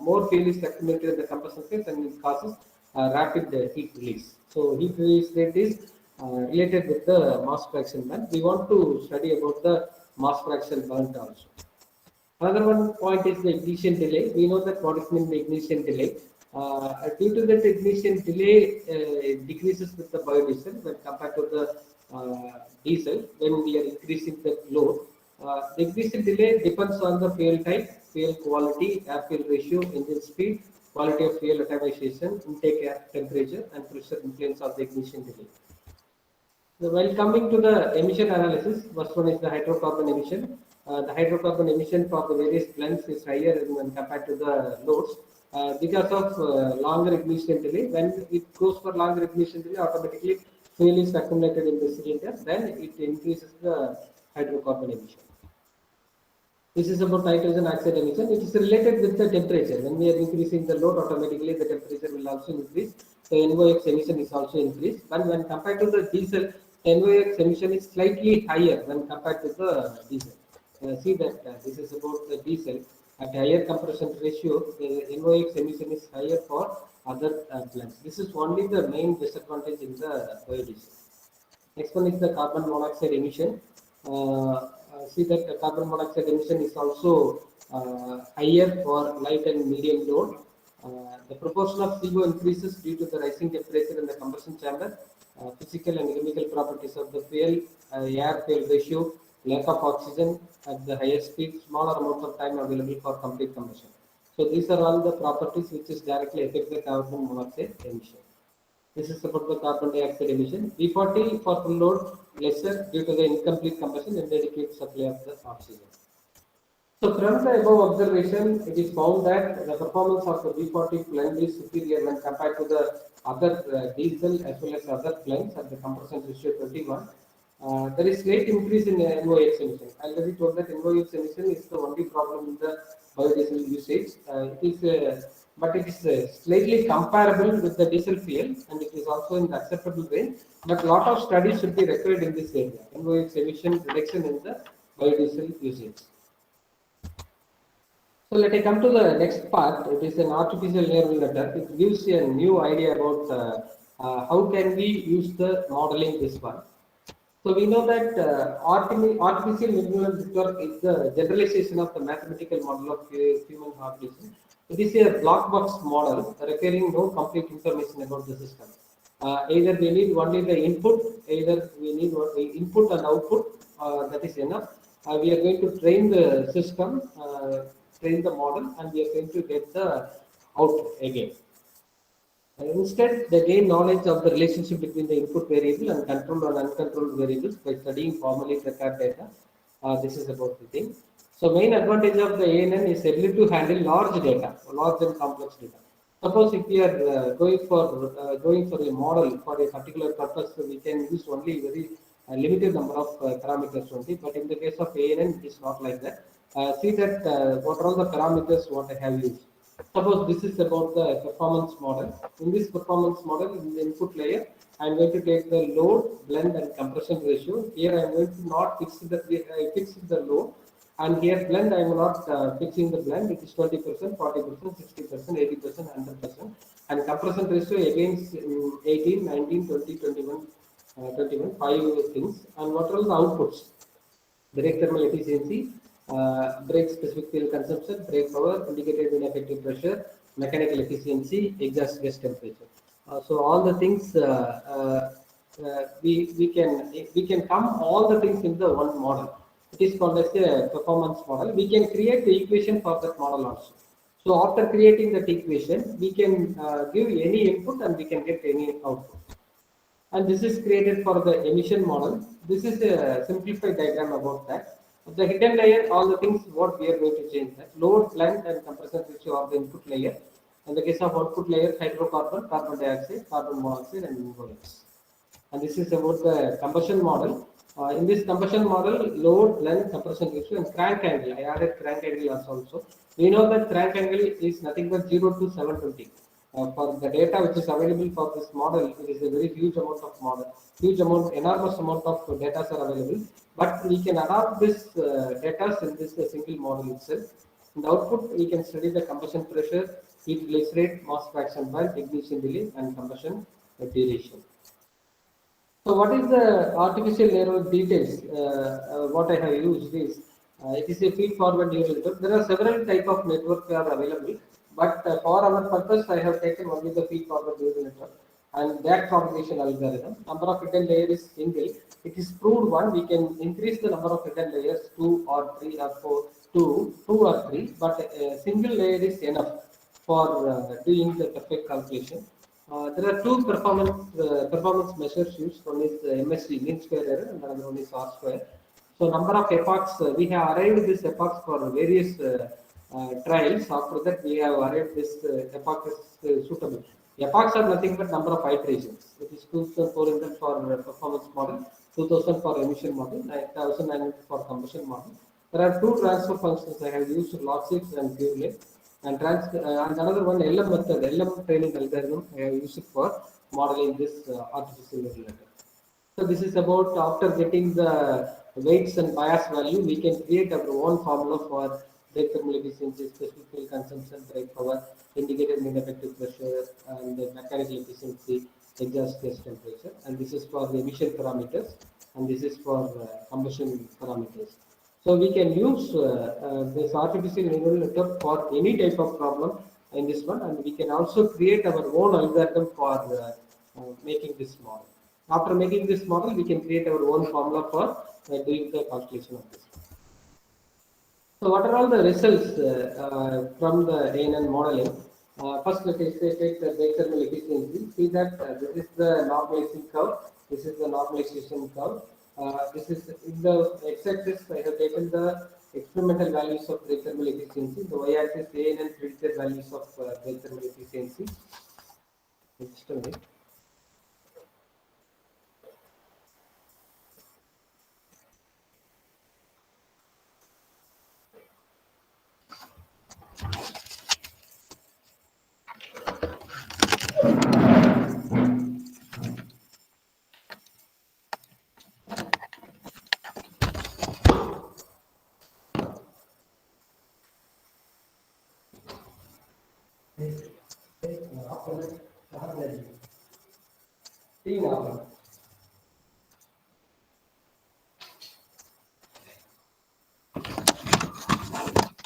More fuel is accumulated in the combustion phase and it causes rapid heat release. So heat release rate is related with the mass fraction burn. We want to study about the mass fraction burnt also. Another one point is the ignition delay. We know that what is meant by ignition delay. Due to that ignition delay decreases with the biodiesel when compared to the diesel when we are increasing the load. The ignition delay depends on the fuel type, fuel quality, air fuel ratio, engine speed, quality of fuel atomization, intake air temperature, and pressure influence of the ignition delay. So while coming to the emission analysis, first one is the hydrocarbon emission. The hydrocarbon emission for the various blends is higher when compared to the loads because of longer ignition delay. When it goes for longer ignition delay, automatically fuel is accumulated in the cylinder, then it increases the hydrocarbon emission. This is about nitrogen oxide emission. It is related with the temperature. When we are increasing the load, automatically the temperature will also increase. So NOx emission is also increased. But when compared to the diesel, NOx emission is slightly higher when compared to the diesel. See that this is about the diesel. At higher compression ratio, the NOx emission is higher for other blends. This is only the main disadvantage in the biodiesel. Next one is the carbon monoxide emission. See that the carbon monoxide emission is also higher for light and medium load. The proportion of CO increases due to the rising temperature in the combustion chamber, physical and chemical properties of the fuel, air fuel ratio, lack of oxygen at the higher speed, smaller amount of time available for complete combustion. So these are all the properties which is directly affect the carbon monoxide emission. This is about the carbon dioxide emission. B40 for full load lesser due to the incomplete combustion and inadequate supply of the oxygen. So from the above observation, it is found that the performance of the B40 blend is superior when compared to the other diesel as well as other blends at the compression ratio 21. There is slight increase in NOx emission. I already told that NOx emission is the only problem in the biodiesel usage. But it is slightly comparable with the diesel fuel and it is also in the acceptable range. But a lot of studies should be required in this area. NOx emission reduction in the biodiesel usage. So let me come to the next part. It is an artificial neural network. It gives you a new idea about how can we use the modeling this one. So we know that artificial neural network is the generalization of the mathematical model of human cognition. It is a black box model requiring no complete information about the system. Either we need only the input, either we need input and output, that is enough. We are going to train the system, train the model, and we are going to get the output again. Instead, they gain knowledge of the relationship between the input variable and controlled and uncontrolled variables by studying formally prepared data. This is about the thing. So, main advantage of the ANN is ability to handle large data, large and complex data. Suppose if we are going for a model for a particular purpose, so we can use only very limited number of parameters only. But in the case of ANN, it is not like that. See that what are all the parameters what I have used. Suppose this is about the performance model. In this performance model, in the input layer, I am going to take the load, blend, and compression ratio. Here I am going to not fix the load, and here blend I am not fixing the blend. It is 20%, 40%, 60%, 80%, 100%, and compression ratio again 18, 19, 20, 21, 21, 5 things. And what are the outputs? Brake thermal efficiency, brake specific fuel consumption, brake power, indicated ineffective pressure, mechanical efficiency, exhaust gas temperature. So all the things we can come all the things in the one model. It is called as a performance model. We can create the equation for that model also. So after creating that equation, we can give any input and we can get any output. And this is created for the emission model. This is a simplified diagram about that. The hidden layer, all the things what we are going to change that. Load, blend, and compression ratio are the input layer. In the case of output layer, hydrocarbon, carbon dioxide, carbon monoxide, and minerals. And this is about the combustion model. In this combustion model, load, blend, compression ratio, and crank angle. I added crank angle also. We know that crank angle is nothing but 0 to 720. For the data which is available for this model, it is a very huge amount of model, enormous amount of data are available. But we can adopt this data in this single model itself. In the output, we can study the combustion pressure, heat release rate, mass fraction band, ignition delay, and combustion duration. So what is the artificial layer details? What I have used is it is a feed forward neural network. There are several type of networks are available, but for our purpose, I have taken only the feed forward neural network and back propagation algorithm. Number of hidden layers is single. It is proved one. We can increase the number of hidden layers 2 or 3 or 4 to 2 or 3, but a single layer is enough for doing the perfect calculation. There are two performance measures used. One is MSE, mean square error, and another one is R square. So number of epochs, we have arrived this epochs for various trials. After that, we have arrived this epoch is suitable. Epochs are nothing but number of iterations. It is 2,400 for performance model, 2,000 for emission model, 9,900 for combustion model. There are two transfer functions I have used, log6 and purely. And another one LM method, LM training algorithm I have used it for modeling this artificial neural network. So this is about after getting the weights and bias value, we can create our own formula for brake thermal efficiency, specific fuel consumption, brake power, indicated mean effective pressure, and the mechanical efficiency, exhaust gas temperature. And this is for the emission parameters, and this is for combustion parameters. So we can use this artificial neural network for any type of problem in this one, and we can also create our own algorithm for making this model. After making this model, we can create our own formula for doing the calculation of this. So what are all the results from the ANN modeling? First, let us take the brake thermal efficiency. See that this is the normalizing curve. This is the normalization curve. This is in the x-axis. I have taken the experimental values of brake thermal efficiency. The y-axis ANN predicted values of brake thermal efficiency. Just a minute.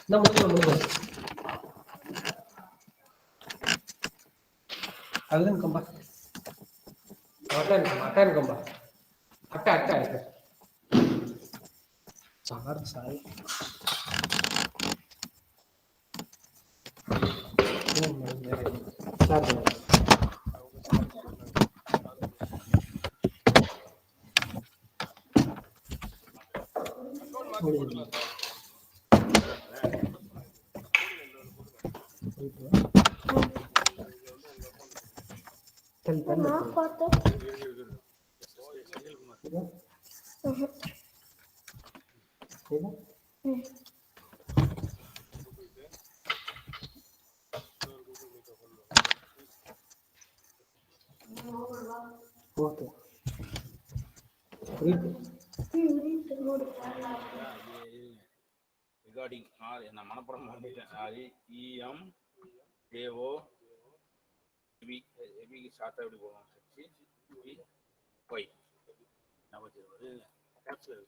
No, Alden come back. Akan come back. Atta. Charge sai. Charge. Okay. Regarding R in a Manapuram EM AO heavy started Y. Now it is capsule.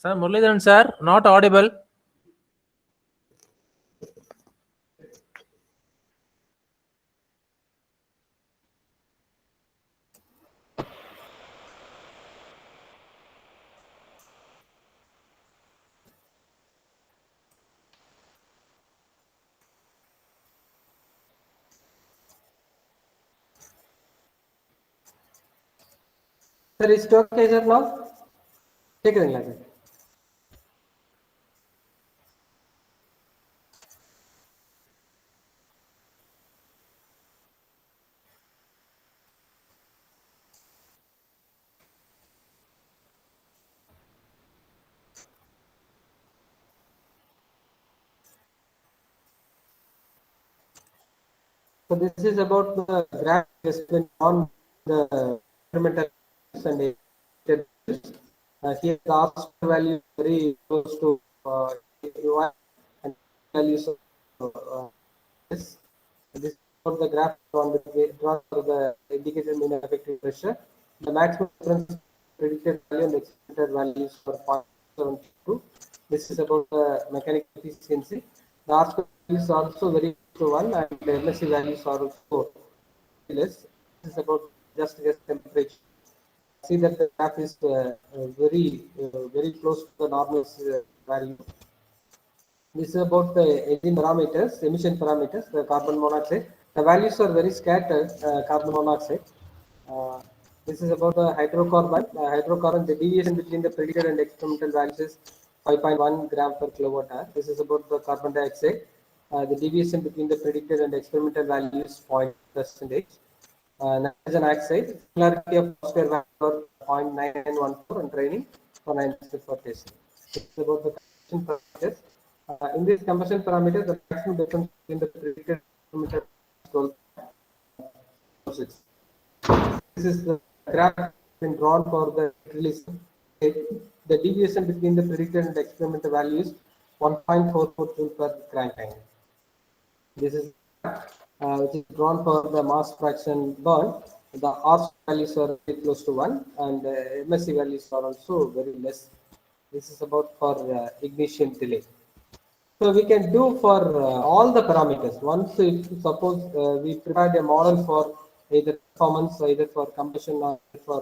Sir, Muralidharan sir, not audible. Sir, is it okay, sir, now? கேக்குதுங்களா sir? So this is about the graph investment on the experimental and here the ask value is very close to UI and values of this. This is about the graph on the drawn for the indicated mean effective pressure. The maximum difference predicted value and the expected values for 0.72. This is about the mechanical efficiency. The R square value is also very close to 1 and the MSC values are also less. This is about just temperature. See that the graph is very close to the normal value. This is about the engine parameters, emission parameters, the carbon monoxide. The values are very scattered, carbon monoxide. This is about the hydrocarbon. Hydrocarbon, the deviation between the predicted and experimental values is 5.1 gram per kilowatt hour. This is about the carbon dioxide. The deviation between the predicted and experimental value is 0.%. Nitrogen oxide, similarity of phosphate value 0.914 and training for 96 for testing. This is about the combustion parameters. In this combustion parameter, the maximum difference between the predicted parameter is 12.6. This is the graph been drawn for the release. The deviation between the predicted and experimental value is 1.44 joule per crank time. This is which is drawn for the mass fraction burn. The R values are very close to 1 and the MSC values are also very less. This is about for ignition delay. So we can do for all the parameters. Once if suppose we prepared a model for either performance, either for combustion or for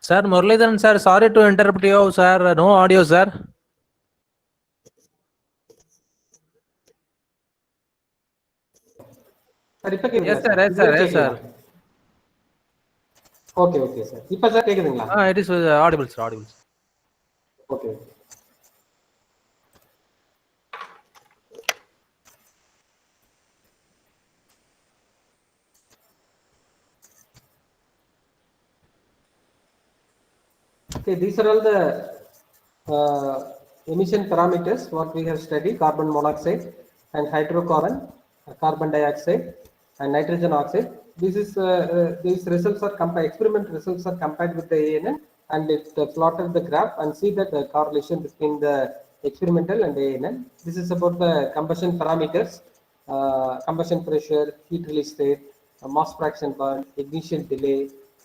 Sir, Muralidharan sir, sorry to interrupt you, sir. No audio, sir. Sir இப்ப கேக்குதுங்களா Yes, sir. Sir? Yes, sir. Yes, sir. Okay okay sir. இப்ப sir கேக்குதுங்களா? It is audible, sir. Audible. Okay. Okay, these are all the emission parameters what we have studied: carbon monoxide and hydrocarbon, carbon dioxide and nitrogen oxide. These results are experiment results are compared with the ANN, and it plotted the graph and see that the correlation between the experimental and ANN. This is about the combustion parameters: combustion pressure, heat release rate, mass fraction burn, ignition delay,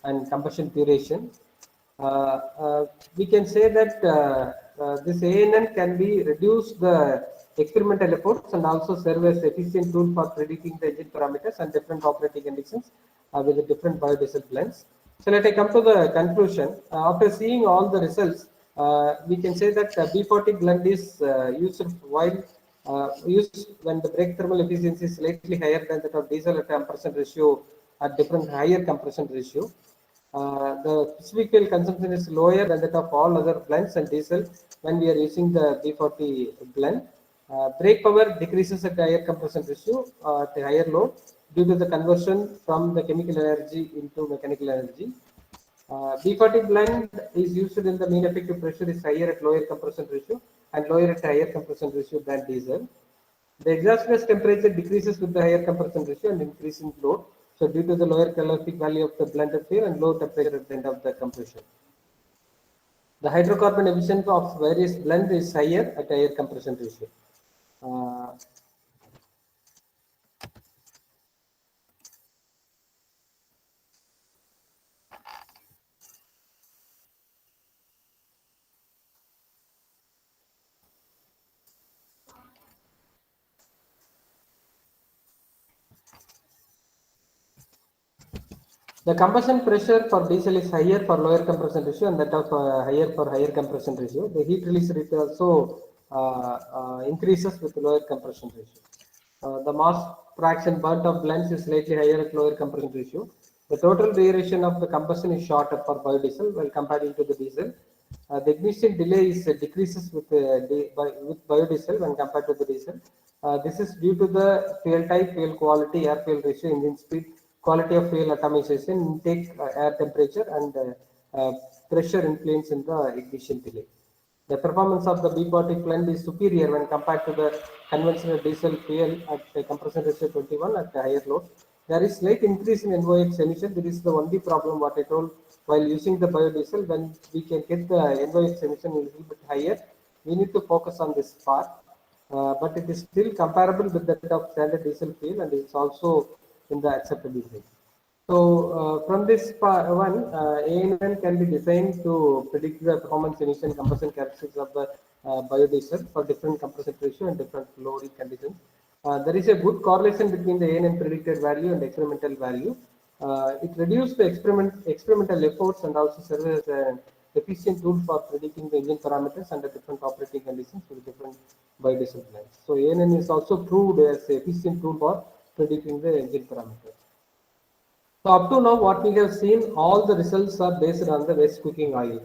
and combustion duration. We can say that this ANN can be reduce the experimental efforts and also serve as efficient tool for predicting the engine parameters and different operating conditions with the different biodiesel blends. So let I come to the conclusion. After seeing all the results, we can say that B40 blend is used when the brake thermal efficiency is slightly higher than that of diesel at compression ratio at different higher compression ratio. The specific fuel consumption is lower than that of all other blends and diesel when we are using the B40 blend. Brake power decreases at higher compression ratio at a higher load due to the conversion from the chemical energy into mechanical energy. B40 blend is used in the mean effective pressure is higher at lower compression ratio and lower at higher compression ratio than diesel. The exhaust gas temperature decreases with the higher compression ratio and increase in load. So due to the lower calorific value of the blended fuel and low temperature at the end of the compression. The hydrocarbon efficiency of various blends is higher at higher compression ratio. The combustion pressure for diesel is higher for lower compression ratio and that of higher for higher compression ratio. The heat release rate also increases with lower compression ratio. The mass fraction burnt of blends is slightly higher at lower compression ratio. The total duration of the combustion is shorter for biodiesel while comparing to the diesel. The ignition delay is decreases with biodiesel when compared to the diesel. This is due to the fuel type, fuel quality, air fuel ratio, engine speed, quality of fuel atomization, intake, air temperature, and pressure influence in the ignition delay. The performance of the B40 blend is superior when compared to the conventional diesel fuel at a compression ratio 21 at a higher load. There is slight increase in NOx emission. This is the only problem what I told while using the biodiesel. When we can get the NOx emission a little bit higher, we need to focus on this part. But it is still comparable with that of standard diesel fuel and it's also in the acceptable range. So from this one, ANN can be designed to predict the performance emission combustion characteristics of the biodiesel for different compression ratio and different loading conditions. There is a good correlation between the ANN predicted value and experimental value. It reduces the experimental efforts and also serves as an efficient tool for predicting the engine parameters under different operating conditions with different biodiesel blends. So ANN is also proved as an efficient tool for predicting the engine parameters. So up to now, what we have seen, all the results are based on the waste cooking oil.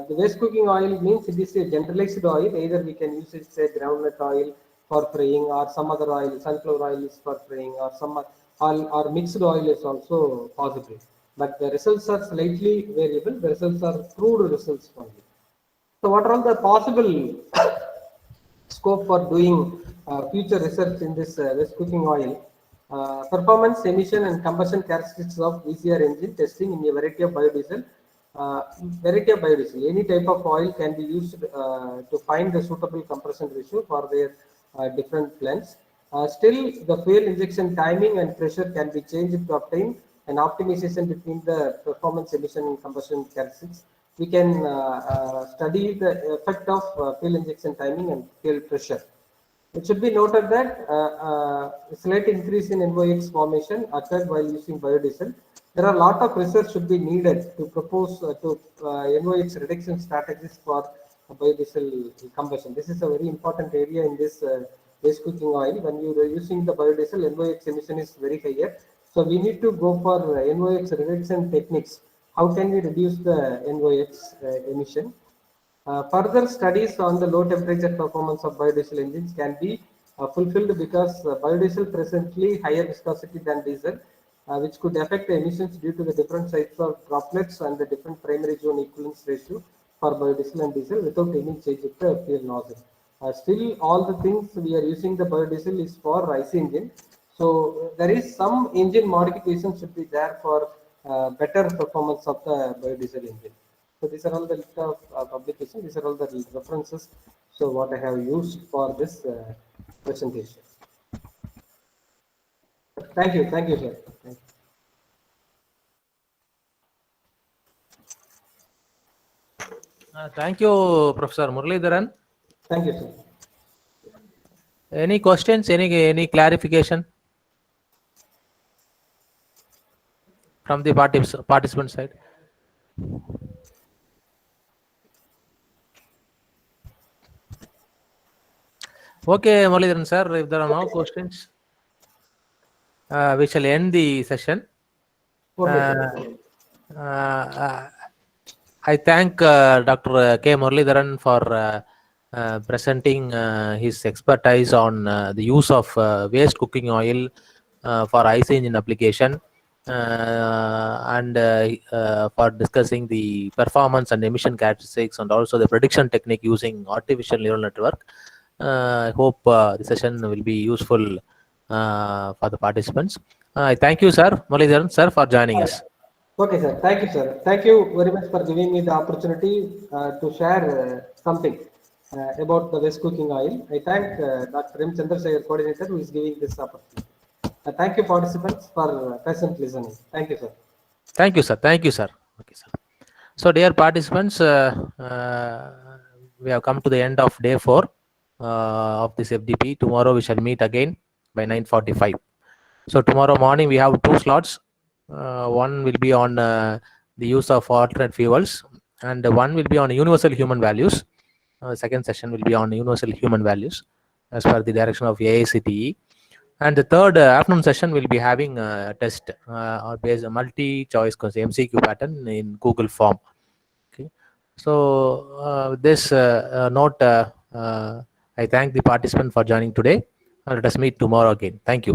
The waste cooking oil means it is a generalized oil. Either we can use it say groundnut oil for frying, or some other oil, sunflower oil is for frying, or some oil or mixed oil is also possible. But the results are slightly variable. The results are crude results only. So what are all the possible scope for doing future research in this waste cooking oil? Performance, emission, and combustion characteristics of VCR engine testing in a variety of biodiesel. Any type of oil can be used to find the suitable compression ratio for their different blends. Still, the fuel injection timing and pressure can be changed to obtain an optimization between the performance, emission, and combustion characteristics. We can study the effect of fuel injection timing and fuel pressure. It should be noted that a slight increase in NOx formation occurred while using biodiesel there are a lot of research should be needed to propose to NOx reduction strategies for biodiesel combustion. This is a very important area in this waste cooking oil. When you are using the biodiesel, NOx emission is very higher. So we need to go for NOx reduction techniques. How can we reduce the NOx emission? Further studies on the low temperature performance of biodiesel engines can be fulfilled because biodiesel presently higher viscosity than diesel, which could affect the emissions due to the different size of droplets and the different primary zone equivalence ratio for biodiesel and diesel without any change of the fuel nozzle. Still, all the things we are using the biodiesel is for IC engine. So there is some engine modification should be there for better performance of the biodiesel engine. So these are all the list of publications. These are all the references. So what I have used for this presentation. Thank you, sir. Thank you. Thank you, Professor Muralidharan. Thank you, sir. Any questions? Any clarification from the participant side? Okay, Muralidharan sir, if there are no questions, we shall end the session. Okay, I thank Dr. K. Muralidharan for presenting his expertise on the use of waste cooking oil for IC engine application and for discussing the performance and emission characteristics and also the prediction technique using artificial neural network. I hope the session will be useful for the participants. I thank you, sir, Muralidharan sir, for joining us. Okay, sir. Thank you, sir. Thank you very much for giving me the opportunity to share something about the waste cooking oil. I thank Dr. M. Chandrasekhar, coordinator, who is giving this opportunity. Thank you, participants, for patient listening. Thank you, sir. Thank you, sir. Thank you, sir. Okay, sir. So, dear participants, we have come to the end of day 4 of this FDP. Tomorrow we shall meet again by 9:45. So tomorrow morning we have 2 slots. One will be on the use of alternate fuels, and one will be on universal human values. Second session will be on universal human values as per the direction of AICTE. And the third afternoon session will be having a test or based on multi-choice MCQ pattern in Google form. Okay. So this note, I thank the participant for joining today. Let us meet tomorrow again. Thank you.